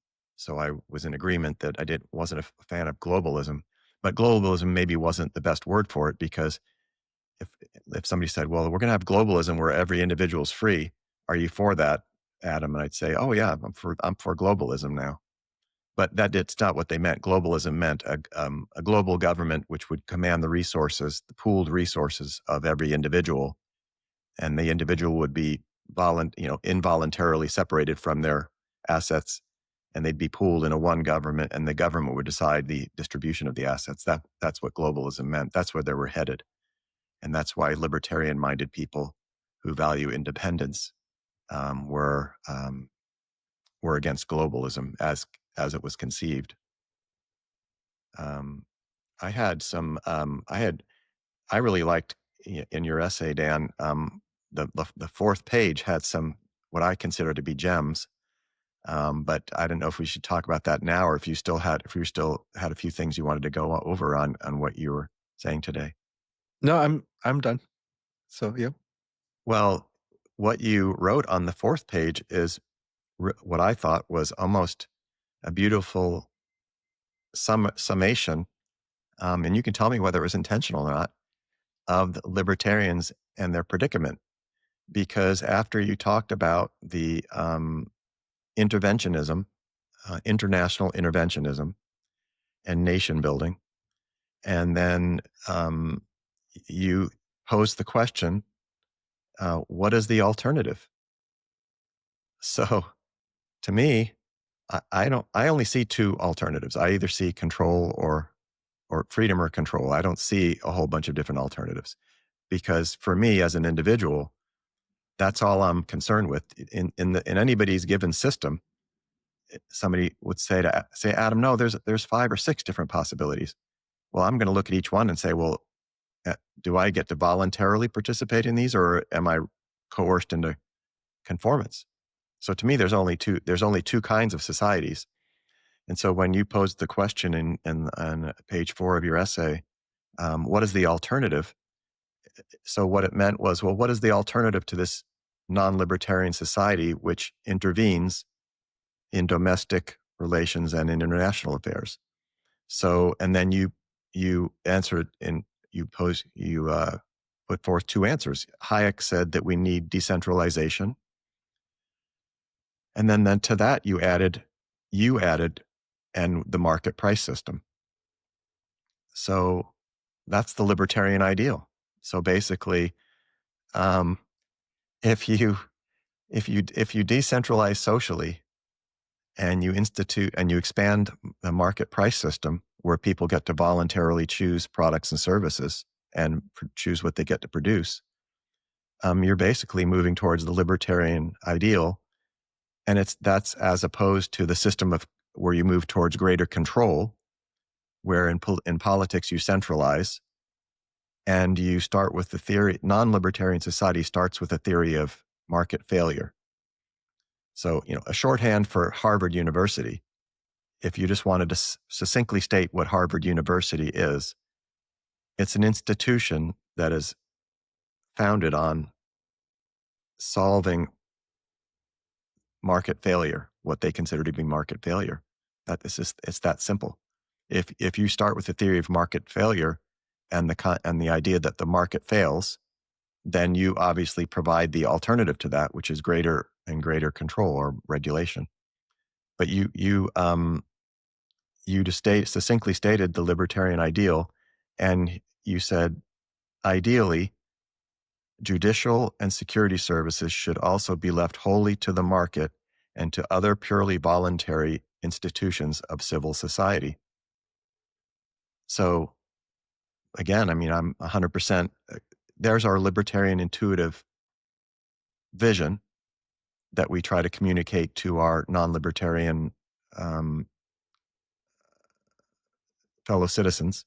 S2: I was in agreement that wasn't a fan of globalism, but globalism maybe wasn't the best word for it, because if somebody said, well, we're going to have globalism where every individual is free, are you for that, Adam? And I'd say, oh yeah, I'm for globalism now. But it's not what they meant. Globalism meant a global government which would command the resources, the pooled resources of every individual, and the individual would be involuntarily separated from their assets, and they'd be pooled in a one government, and the government would decide the distribution of the assets. That's what globalism meant. That's where they were headed. And that's why libertarian-minded people who value independence were against globalism as it was conceived. I really liked in your essay, Dan, the fourth page had some what I consider to be gems. But I don't know if we should talk about that now, or if you still had a few things you wanted to go over on what you were saying today.
S3: No, I'm done. So, yeah.
S2: Well, what you wrote on the fourth page is what I thought was almost a beautiful summation, and you can tell me whether it was intentional or not, of the libertarians and their predicament. Because after you talked about the interventionism, international interventionism, and nation building, and then you posed the question, what is the alternative? So to me, I only see two alternatives. I either see control or freedom or control. I don't see a whole bunch of different alternatives, because for me as an individual, that's all I'm concerned with. In anybody's given system, somebody would say, Adam, no, there's 5 or 6 different possibilities. Well, I'm going to look at each one and say, well, do I get to voluntarily participate in these, or am I coerced into conformance? So to me, there's only two kinds of societies. And so when you posed the question on page 4 of your essay, what is the alternative? So what it meant was, well, what is the alternative to this non-libertarian society which intervenes in domestic relations and in international affairs? So, and then you answered and you put forth 2 answers. Hayek said that we need decentralization. And then to that you added, and the market price system. So that's the libertarian ideal. So basically, if you decentralize socially, and you institute and you expand the market price system where people get to voluntarily choose products and services and choose what they get to produce, you're basically moving towards the libertarian ideal. And that's as opposed to the system of where you move towards greater control, where in politics you centralize, and you start with the theory. Non-libertarian society starts with a theory of market failure. So, a shorthand for Harvard University, if you just wanted to succinctly state what Harvard University is, it's an institution that is founded on solving market failure, what they consider to be market failure. It's that simple. If you start with the theory of market failure and the idea that the market fails, then you obviously provide the alternative to that, which is greater and greater control or regulation. But you just succinctly stated the libertarian ideal, and you said, ideally, judicial and security services should also be left wholly to the market and to other purely voluntary institutions of civil society. So, again, I'm 100%. There's our libertarian intuitive vision that we try to communicate to our non-libertarian fellow citizens,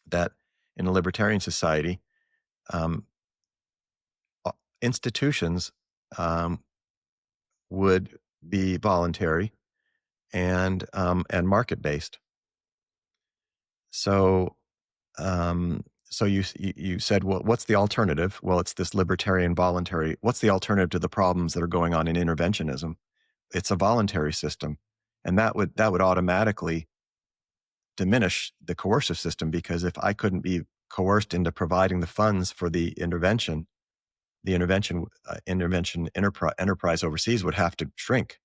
S2: that in a libertarian society, institutions would be voluntary and market-based. So, you said, well, what's the alternative? Well, it's this libertarian voluntary. What's the alternative to the problems that are going on in interventionism? It's a voluntary system, and that would automatically diminish the coercive system, because if I couldn't be coerced into providing the funds for the intervention enterprise overseas would have to shrink.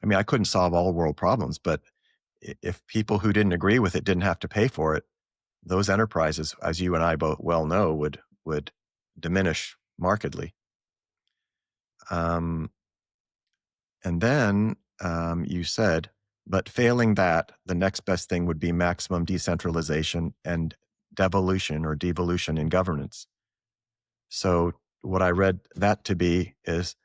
S2: I couldn't solve all world problems, but if people who didn't agree with it didn't have to pay for it, those enterprises, as you and I both well know, would diminish markedly. And then you said, but failing that, the next best thing would be maximum decentralization and devolution in governance. So what I read that to be is,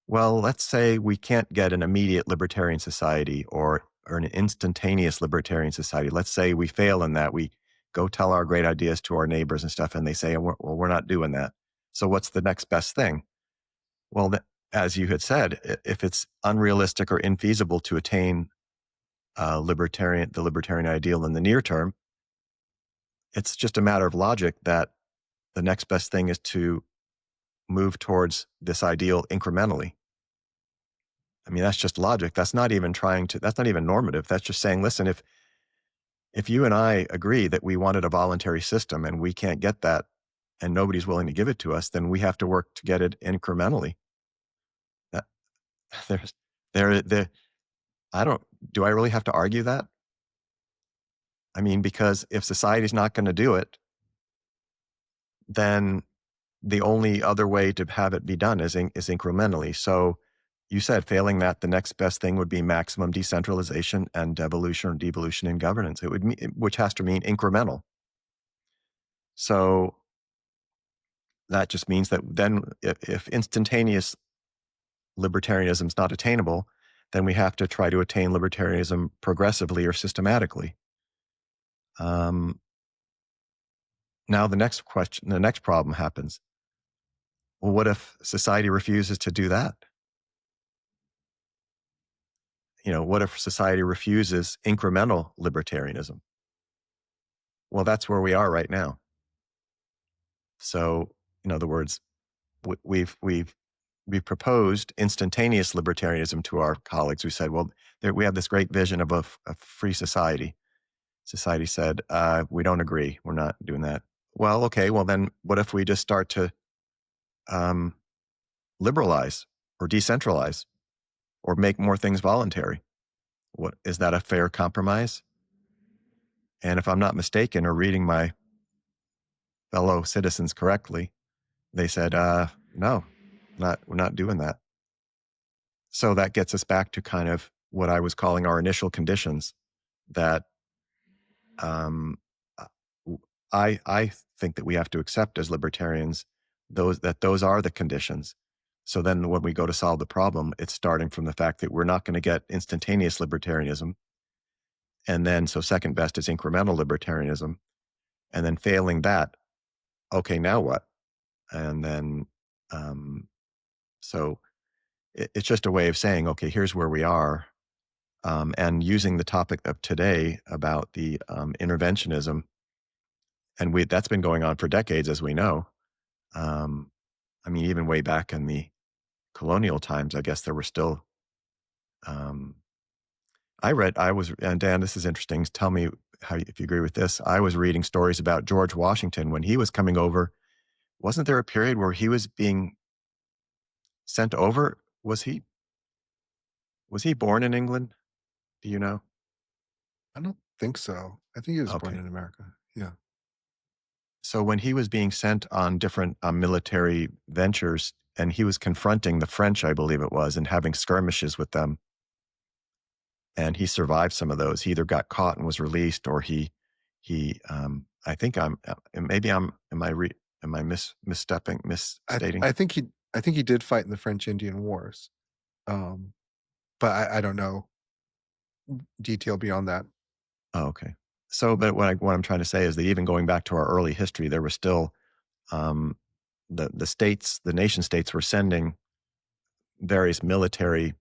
S2: well, let's say we can't get an immediate libertarian society or an instantaneous libertarian society. Let's say we fail in that. We go tell our great ideas to our neighbors and stuff, and they say, well, we're not doing that. So what's the next best thing? Well, as you had said, if it's unrealistic or infeasible to attain the libertarian ideal in the near term, it's just a matter of logic that the next best thing is to move towards this ideal incrementally. That's just logic. That's not even that's not even normative. That's just saying, listen, if you and I agree that we wanted a voluntary system and we can't get that and nobody's willing to give it to us, then we have to work to get it incrementally. Do I really have to argue that? Because if society's not going to do it, then the only other way to have it be done is incrementally. So you said, failing that, the next best thing would be maximum decentralization and devolution or devolution in governance. Which has to mean incremental. So that just means that then if instantaneous libertarianism is not attainable, then we have to try to attain libertarianism progressively or systematically. Now the next problem happens. Well, what if society refuses to do that? What if society refuses incremental libertarianism? Well, that's where we are right now. So, in other words, we've proposed instantaneous libertarianism to our colleagues. We said, well, we have this great vision of a free society. Society said, we don't agree. We're not doing that. Well, okay. Well, then what if we just start to liberalize or decentralize or make more things voluntary? What is that, a fair compromise? And if I'm not mistaken or reading my fellow citizens correctly, they said, no, we're not doing that. So that gets us back to kind of what I was calling our initial conditions, that I think that we have to accept as libertarians those are the conditions. So then when we go to solve the problem, it's starting from the fact that we're not going to get instantaneous libertarianism. And then, so second best is incremental libertarianism. And then failing that, okay, now what? And then, so it's just a way of saying, okay, here's where we are. And using the topic of today about the interventionism, and that's been going on for decades, as we know. I mean, even way back in the colonial times, I guess there were still. And Dan, this is interesting. Tell me if you agree with this. I was reading stories about George Washington when he was coming over. Wasn't there a period where he was being sent over? Was he born in England? Do you know?
S3: I don't think so. I think he was born
S2: Okay.
S3: in America. Yeah.
S2: So when he was being sent on different military ventures, and he was confronting the French, I believe it was, and having skirmishes with them, and he survived some of those. He either got caught and was released, or I think maybe am I misstating?
S3: I think he did fight in the French Indian Wars, but I don't know detail beyond that.
S2: Oh, okay. So, but what I'm trying to say is that even going back to our early history, there was still the nation states were sending various military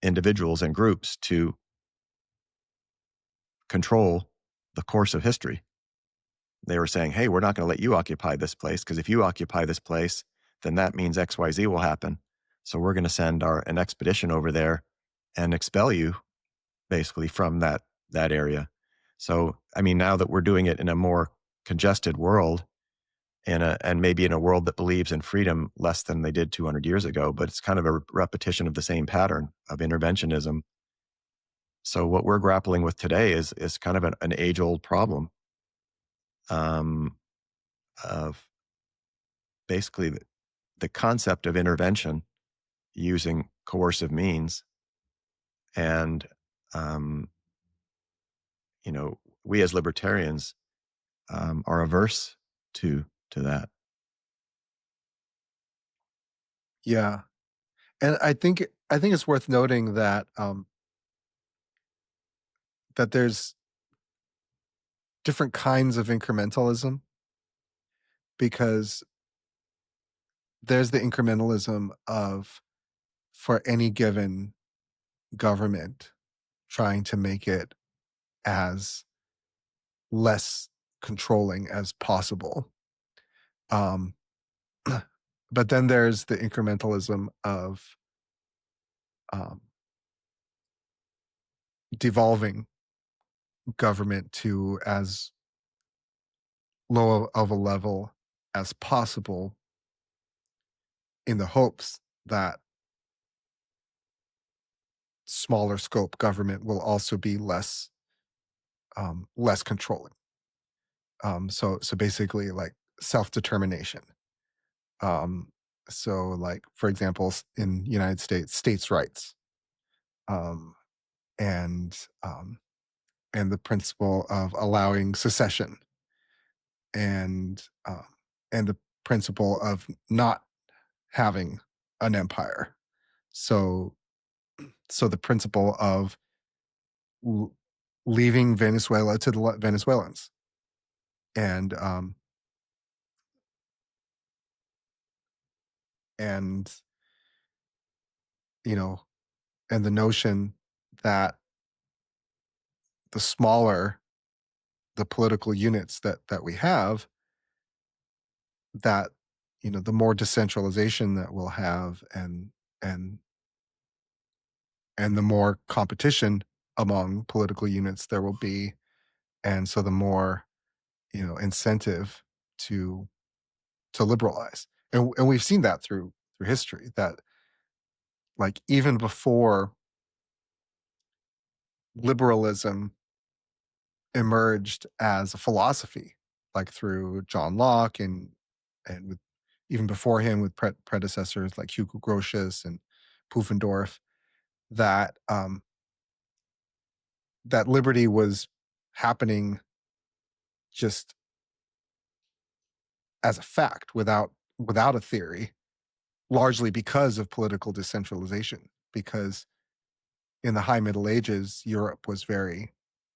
S2: individuals and groups to control the course of history. They were saying, hey, we're not going to let you occupy this place, because if you occupy this place, then that means XYZ will happen. So we're going to send an expedition over there and expel you basically from that area. So, I mean, now that we're doing it in a more congested world, and maybe in a world that believes in freedom less than they did 200 years ago, but it's kind of a repetition of the same pattern of interventionism. So what we're grappling with today is kind of an age-old problem of basically the concept of intervention using coercive means. And, we as libertarians are averse to that.
S3: Yeah, and I think it's worth noting that that there's different kinds of incrementalism, because there's the incrementalism of, for any given government, trying to make it as less controlling as possible. But then there's the incrementalism of devolving government to as low of a level as possible, in the hopes that smaller scope government will also be less controlling. So basically, like, self-determination. So, like, for example, in United States, states' rights, um, and the principle of allowing secession, and the principle of not having an empire. So the principle of leaving Venezuela to the Venezuelans, and and and the notion that the smaller the political units that we have, that the more decentralization that we'll have, and the more competition among political units there will be, and so the more incentive to liberalize. And we've seen that through history, that, like, even before liberalism emerged as a philosophy, like through John Locke, and with, even before him, with predecessors like Hugo Grotius and Pufendorf, that that liberty was happening just as a fact, without a theory, largely because of political decentralization, because in the High Middle Ages, Europe was very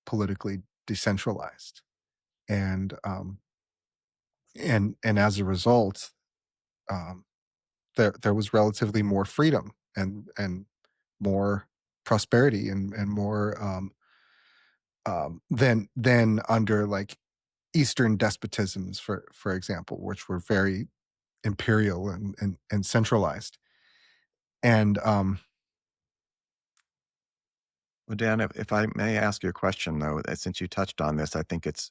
S3: politically decentralized, and as a result, um, there was relatively more freedom and more prosperity and more than under like Eastern despotisms, for example, which were very imperial and centralized. And
S2: Well, Dan, if I may ask you a question, though, since you touched on this, I think it's,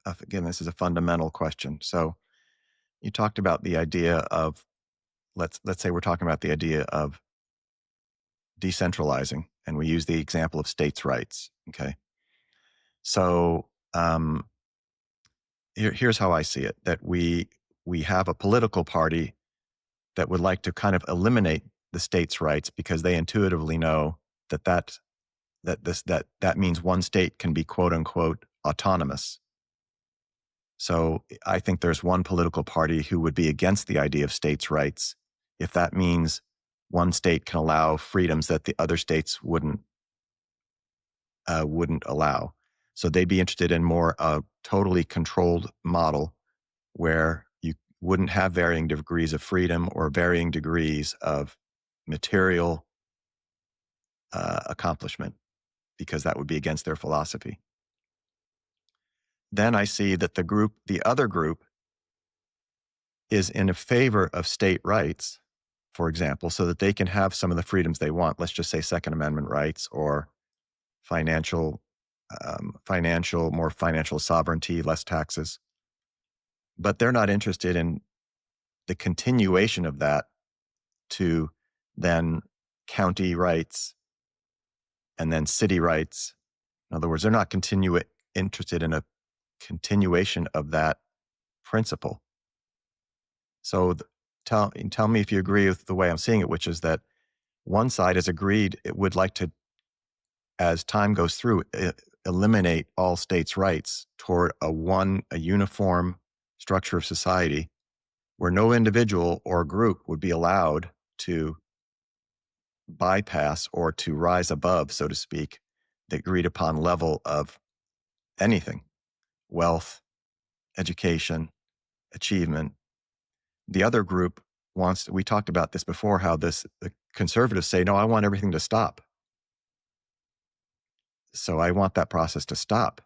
S2: again, this is a fundamental question. So you talked about the idea of, let's say we're talking about the idea of decentralizing, and we use the example of states' rights. Okay. So here's how I see it: that we have a political party that would like to kind of eliminate the states' rights because they intuitively know that means one state can be quote unquote autonomous. So I think there's one political party who would be against the idea of states' rights if that means one state can allow freedoms that the other states wouldn't allow. So they'd be interested in more a totally controlled model where you wouldn't have varying degrees of freedom or varying degrees of material accomplishment, because that would be against their philosophy. Then I see that the other group is in favor of state rights, for example, so that they can have some of the freedoms they want. Let's just say Second Amendment rights or financial sovereignty, less taxes. But they're not interested in the continuation of that to then county rights and then city rights. In other words, they're not interested in a continuation of that principle. So tell me if you agree with the way I'm seeing it, which is that one side has agreed it would like to, as time goes through, eliminate all states' rights toward a uniform structure of society where no individual or group would be allowed to bypass or to rise above, so to speak, the agreed upon level of anything: wealth, education, achievement. The other group we talked about this before, how the conservatives say, no, I want everything to stop. So I want that process to stop.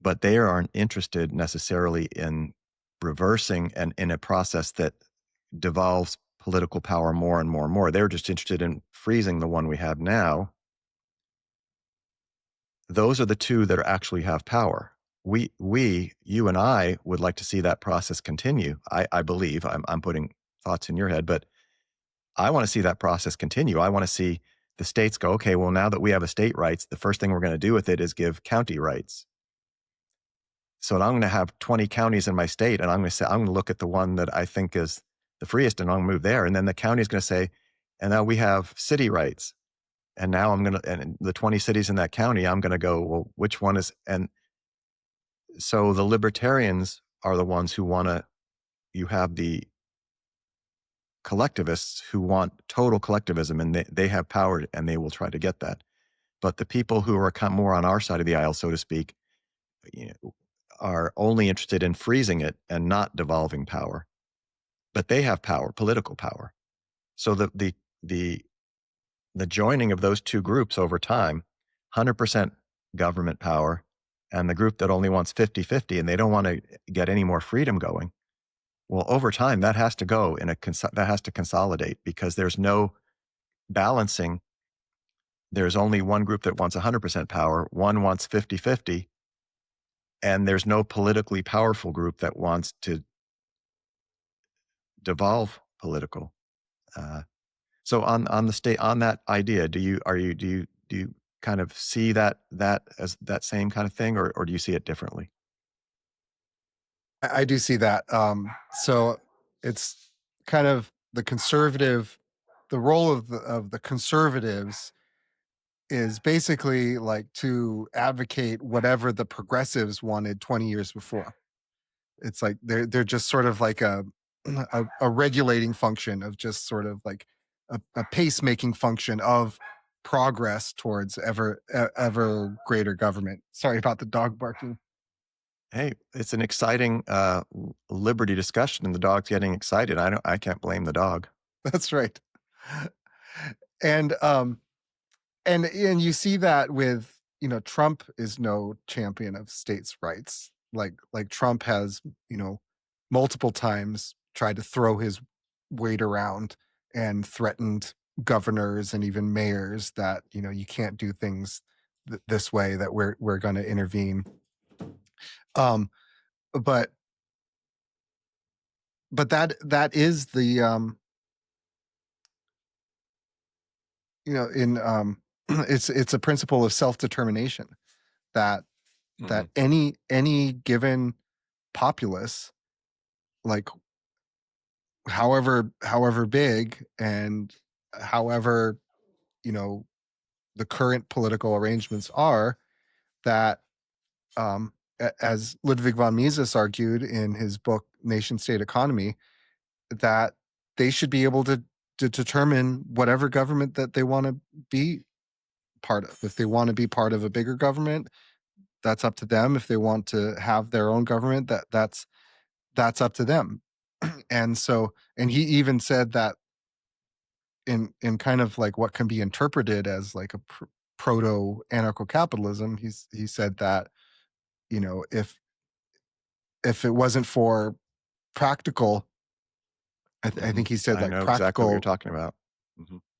S2: But they aren't interested necessarily in reversing and in a process that devolves political power more and more and more. They're just interested in freezing the one we have now. Those are the two that actually have power. You and I would like to see that process continue. I believe, I'm putting thoughts in your head, but I want to see that process continue. I want to see the states go, okay, well, now that we have a state rights, the first thing we're going to do with it is give county rights. So I'm going to have 20 counties in my state, and I'm going to look at the one that I think is the freest, and I'm going to move there. And then the county is going to say, and now we have city rights. And now and the 20 cities in that county, I'm going to go, well, which one is, and so the libertarians are the ones you have the collectivists who want total collectivism, and they have power and they will try to get that. But the people who are more on our side of the aisle, so to speak, are only interested in freezing it and not devolving power. But they have power, political power. So the joining of those two groups over time, 100% government power, and the group that only wants 50-50 and they don't want to get any more freedom going. Well, over time, that has to go that has to consolidate, because there's no balancing. There's only one group that wants 100% power, one wants 50-50, and there's no politically powerful group that wants to devolve political. So on that idea, do you kind of see that as that same kind of thing, or do you see it differently?
S3: I do see that. So it's kind of the role of the conservatives is basically like to advocate whatever the progressives wanted 20 years before. It's like they're just sort of like a regulating function of just sort of like a pacemaking function of progress towards ever greater government. Sorry about the dog barking.
S2: Hey, it's an exciting liberty discussion, and the dog's getting excited. I can't blame the dog.
S3: That's right. And and you see that with, Trump is no champion of states' rights. Like Trump has, multiple times tried to throw his weight around and threatened governors and even mayors that, you can't do things this way, that we're going to intervene. Um, but that is the in it's a principle of self-determination that that any given populace, like however big and however the current political arrangements are, that as Ludwig von Mises argued in his book Nation State Economy, that they should be able to determine whatever government that they want to be part of. If they want to be part of a bigger government, that's up to them. If they want to have their own government, that's up to them. And he even said that in kind of like what can be interpreted as like a proto anarcho-capitalism, he said that, if it wasn't for practical, I think he said,
S2: I
S3: like,
S2: know
S3: practical.
S2: exactly what you're talking about.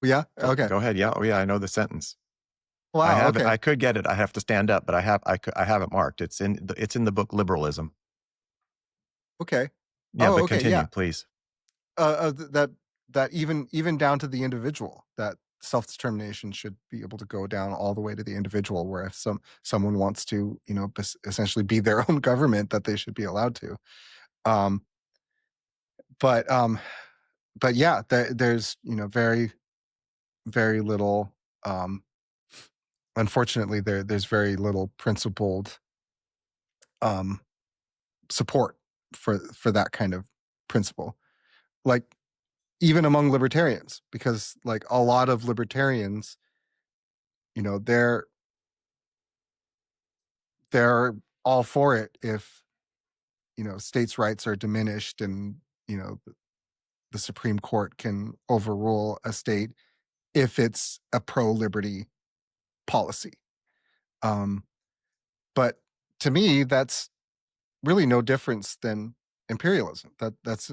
S3: Yeah. Okay.
S2: Go ahead. Yeah. Oh, yeah. I know the sentence.
S3: Wow.
S2: I have
S3: okay.
S2: I could get it. I have to stand up, but I have it marked. It's in the book Liberalism.
S3: Okay.
S2: Yeah, but
S3: okay.
S2: continue,
S3: Yeah.
S2: please.
S3: That even down to the individual, that self-determination should be able to go down all the way to the individual, where if someone wants to, essentially be their own government, that they should be allowed to. But yeah, there's very, very little, unfortunately there's very little principled support for that kind of principle, like even among libertarians, because like a lot of libertarians, they're all for it if states' rights are diminished, and the Supreme Court can overrule a state if it's a pro-liberty policy. But to me, that's really no difference than imperialism. That's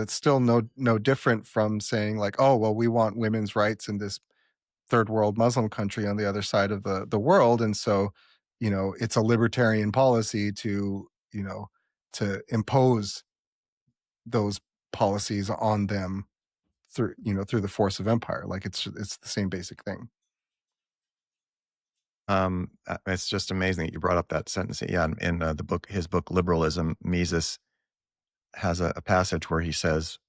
S3: still no different from saying, like, oh well, we want women's rights in this third world Muslim country on the other side of the world, and so it's a libertarian policy to to impose those policies on them through through the force of empire. Like it's the same basic thing.
S2: It's just amazing that you brought up that sentence. Yeah, in his book Liberalism, Mises has a passage where he says,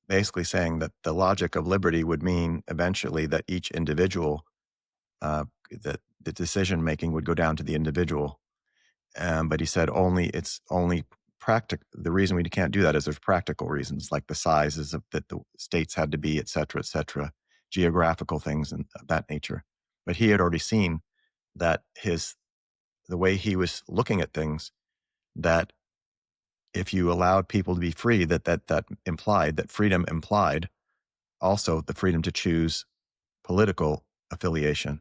S2: basically saying that the logic of liberty would mean eventually that each individual, that the decision making would go down to the individual. But he said it's only practical. The reason we can't do that is there's practical reasons, like the sizes that the states had to be, et cetera, geographical things and of that nature. But he had already seen that the way he was looking at things, that if you allowed people to be free, that implied that freedom implied also the freedom to choose political affiliation,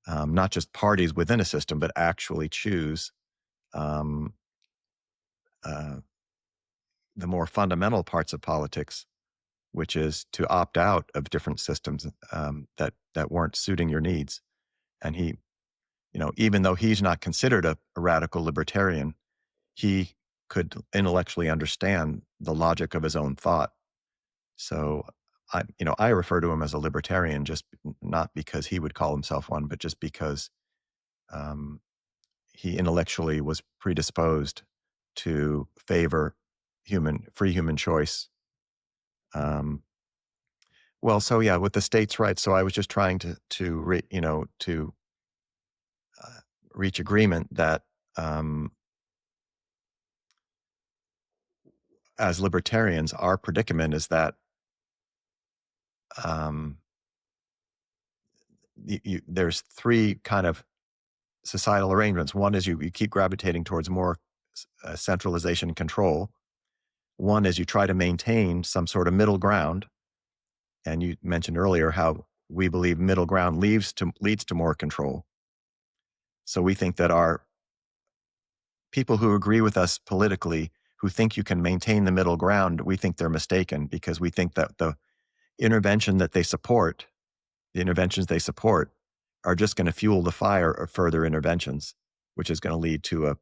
S2: not just parties within a system, but actually choose um, the more fundamental parts of politics, which is to opt out of different systems that weren't suiting your needs. And he, even though he's not considered a radical libertarian, he could intellectually understand the logic of his own thought. So I refer to him as a libertarian, just not because he would call himself one, but just because he intellectually was predisposed to favor free human choice. Well, so yeah, with the states' rights. So I was just trying to reach agreement that as libertarians, our predicament is that there's three kind of societal arrangements. One is you keep gravitating towards more centralization and control. One is you try to maintain some sort of middle ground. And you mentioned earlier how we believe middle ground leads to more control. So we think that our people who agree with us politically, who think you can maintain the middle ground, we think they're mistaken, because we think that the interventions they support are just going to fuel the fire of further interventions, which is going to lead to a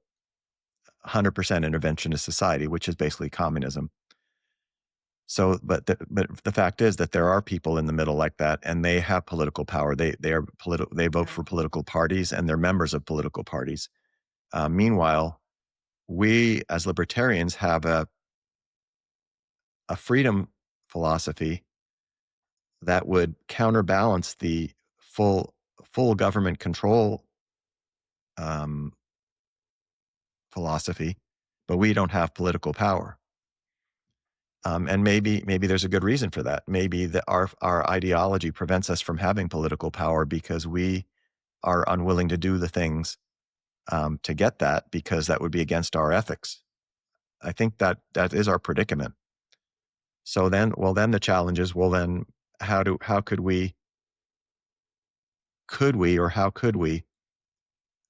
S2: 100% interventionist society, which is basically communism. So, but the fact is that there are people in the middle like that, and they have political power. They vote for political parties, and they're members of political parties. Meanwhile, we as libertarians have a freedom philosophy that would counterbalance the full government control philosophy, but we don't have political power. And maybe there's a good reason for that. Maybe that our ideology prevents us from having political power because we are unwilling to do the things to get that, because that would be against our ethics. I think that is our predicament. So then the challenge is, how could we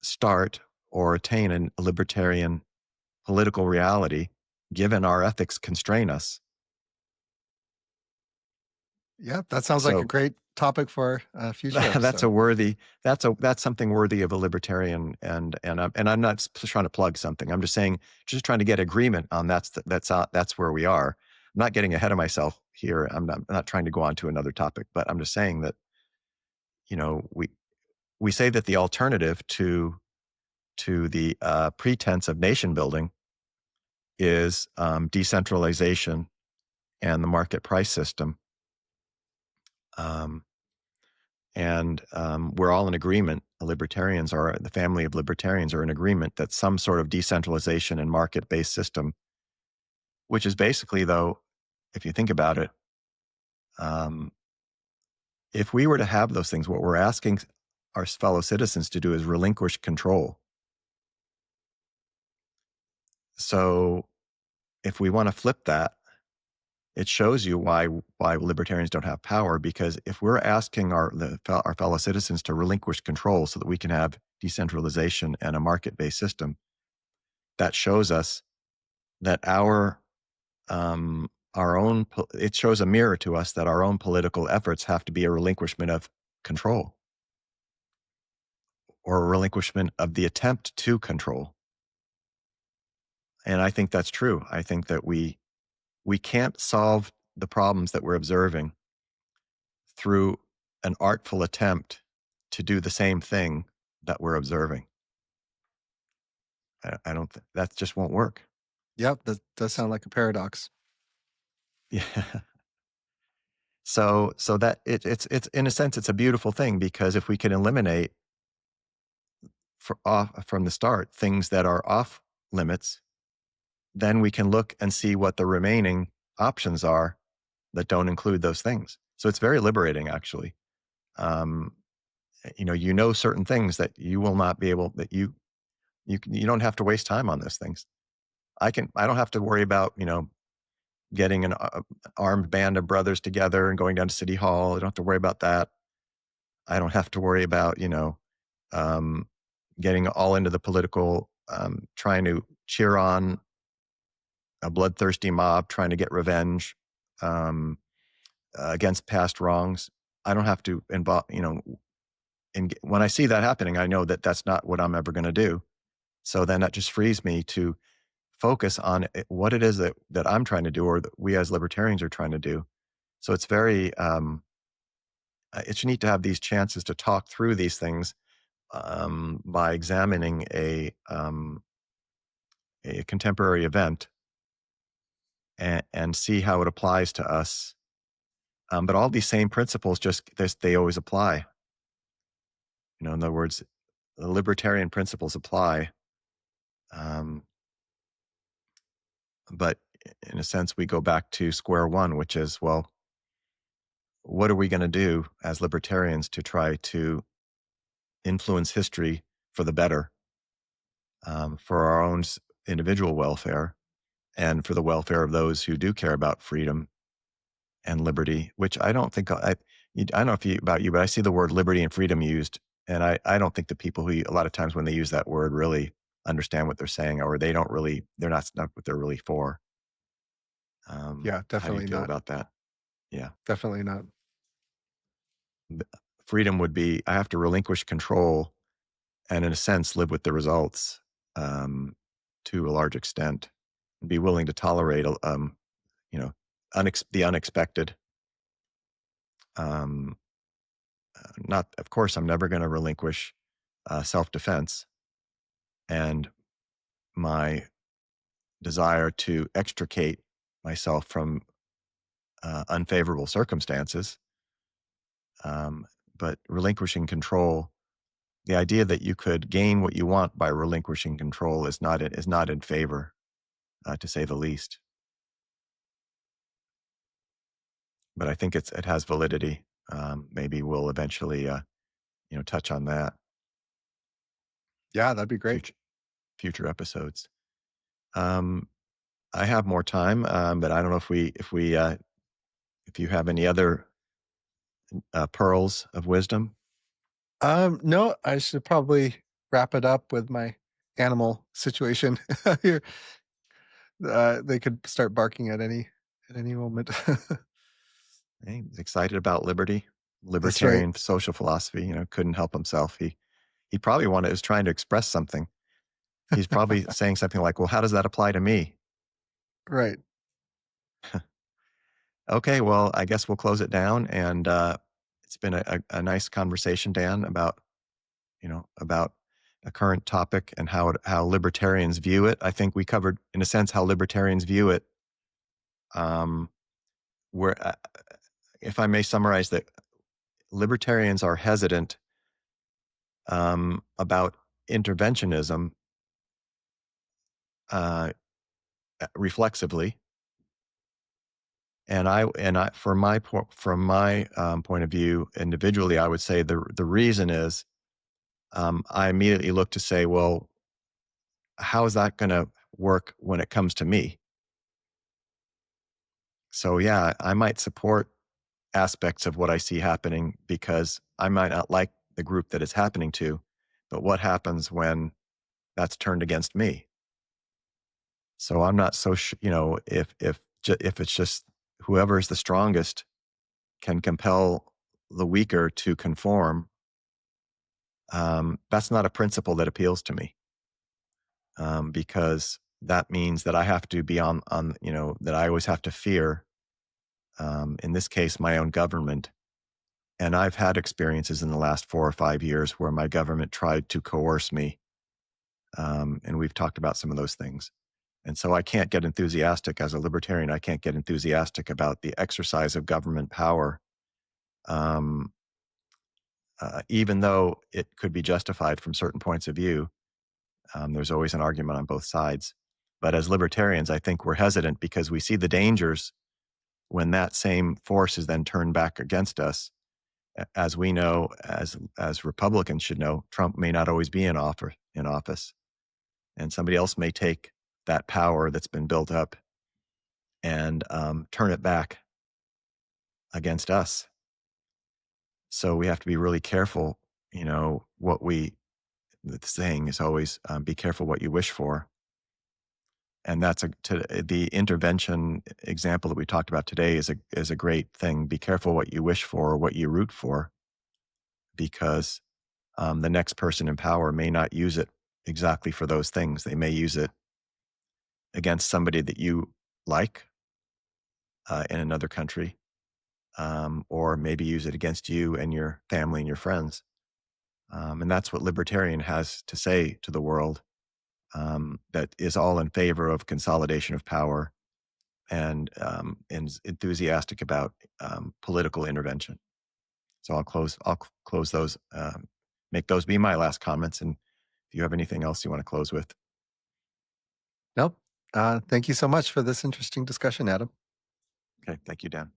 S2: start or attain a libertarian political reality, given our ethics constrain us?
S3: Yeah, that sounds like a great topic for a future episode.
S2: That's something worthy of a libertarian, and I'm not trying to plug something. I'm just saying, just trying to get agreement on that's where we are. I'm not getting ahead of myself here. I'm not trying to go on to another topic, but I'm just saying that, we say that the alternative to the pretense of nation building is decentralization and the market price system. We're all in agreement. The family of libertarians are in agreement that some sort of decentralization and market-based system, which is basically, though, if you think about it, if we were to have those things, what we're asking our fellow citizens to do is relinquish control. So if we want to flip that, it shows you why libertarians don't have power, because if we're asking our fellow citizens to relinquish control so that we can have decentralization and a market-based system, that shows us that it shows a mirror to us that our own political efforts have to be a relinquishment of control, or a relinquishment of the attempt to control. And I think that's true. I think that we can't solve the problems that we're observing through an artful attempt to do the same thing that we're observing. I don't think that just won't work.
S3: Yep, that does sound like a paradox.
S2: Yeah. So that it's in a sense, it's a beautiful thing, because if we can eliminate from the start things that are off limits, then we can look and see what the remaining options are that don't include those things. So it's very liberating, actually. Certain things that you will not be able, that you don't have to waste time on those things. I don't have to worry about, getting an armed band of brothers together and going down to City Hall. I don't have to worry about that. I don't have to worry about, getting all into the political, trying to cheer on a bloodthirsty mob, trying to get revenge against past wrongs. I don't have to involve, and when I see that happening, I know that that's not what I'm ever going to do. So then that just frees me to focus on what it is that I'm trying to do, or that we as libertarians are trying to do. So it's very, it's neat to have these chances to talk through these things by examining a contemporary event and see how it applies to us. But all these same principles, they always apply. In other words, the libertarian principles apply. But in a sense, we go back to square one, which is, well, what are we going to do as libertarians to try to influence history for the better, for our own individual welfare and for the welfare of those who do care about freedom and liberty, which I don't think I don't know about you, but I see the word liberty and freedom used. And I don't think the people who, a lot of times when they use that word, really understand what they're saying, or they're not what they're really for.
S3: Yeah,
S2: How do you
S3: definitely
S2: feel
S3: not.
S2: about that? Yeah.
S3: Definitely not.
S2: Freedom would be, I have to relinquish control and in a sense live with the results, to a large extent, and be willing to tolerate, you know, the unexpected. Um, Not, of course, I'm never going to relinquish self-defense and my desire to extricate myself from unfavorable circumstances. Um, but relinquishing control, the idea that you could gain what you want by relinquishing control is not in favor, to say the least. But I think it has validity. Maybe we'll eventually, touch on that
S3: Yeah, that'd be great.
S2: future episodes. Um, I have more time, but I don't know if you have any other pearls of wisdom.
S3: No, I should probably wrap it up with my animal situation here. They could start barking at any moment.
S2: Hey, he's excited about liberty,
S3: That's right.
S2: libertarian social philosophy. Couldn't help himself. He probably was trying to express something. He's probably saying something like, "Well, how does that apply to me?"
S3: Right.
S2: Okay, well, I guess we'll close it down. And it's been a nice conversation, Dan, about about a current topic and how libertarians view it. I think we covered, in a sense, how libertarians view it. Where, if I may summarize, that libertarians are hesitant about interventionism uh, reflexively. And from my point of view, individually, I would say the reason is, I immediately look to say, well, how is that going to work when it comes to me? So yeah, I might support aspects of what I see happening because I might not like the group that it's happening to, but what happens when that's turned against me? So I'm not so if it's just whoever is the strongest can compel the weaker to conform. That's not a principle that appeals to me, because that means that I have to be that I always have to fear, in this case, my own government. And I've had experiences in the last 4 or 5 years where my government tried to coerce me. And we've talked about some of those things. And so I can't get enthusiastic as a libertarian. I can't get enthusiastic about the exercise of government power, um, even though it could be justified from certain points of view. There's always an argument on both sides. But as libertarians, I think we're hesitant because we see the dangers when that same force is then turned back against us. As we know, as Republicans should know, Trump may not always be in office, and somebody else may take that power that's been built up and turn it back against us. So we have to be really careful. The saying is always, be careful what you wish for. And that's the intervention example that we talked about today is a great thing. Be careful what you wish for or what you root for, because the next person in power may not use it exactly for those things. They may use it against somebody that you like, in another country, or maybe use it against you and your family and your friends. And that's what libertarian has to say to the world, that is all in favor of consolidation of power and is enthusiastic about political intervention. So I'll close those, make those be my last comments. And if you have anything else you want to close with.
S3: Nope. Thank you so much for this interesting discussion, Adam.
S2: Okay. Thank you, Dan.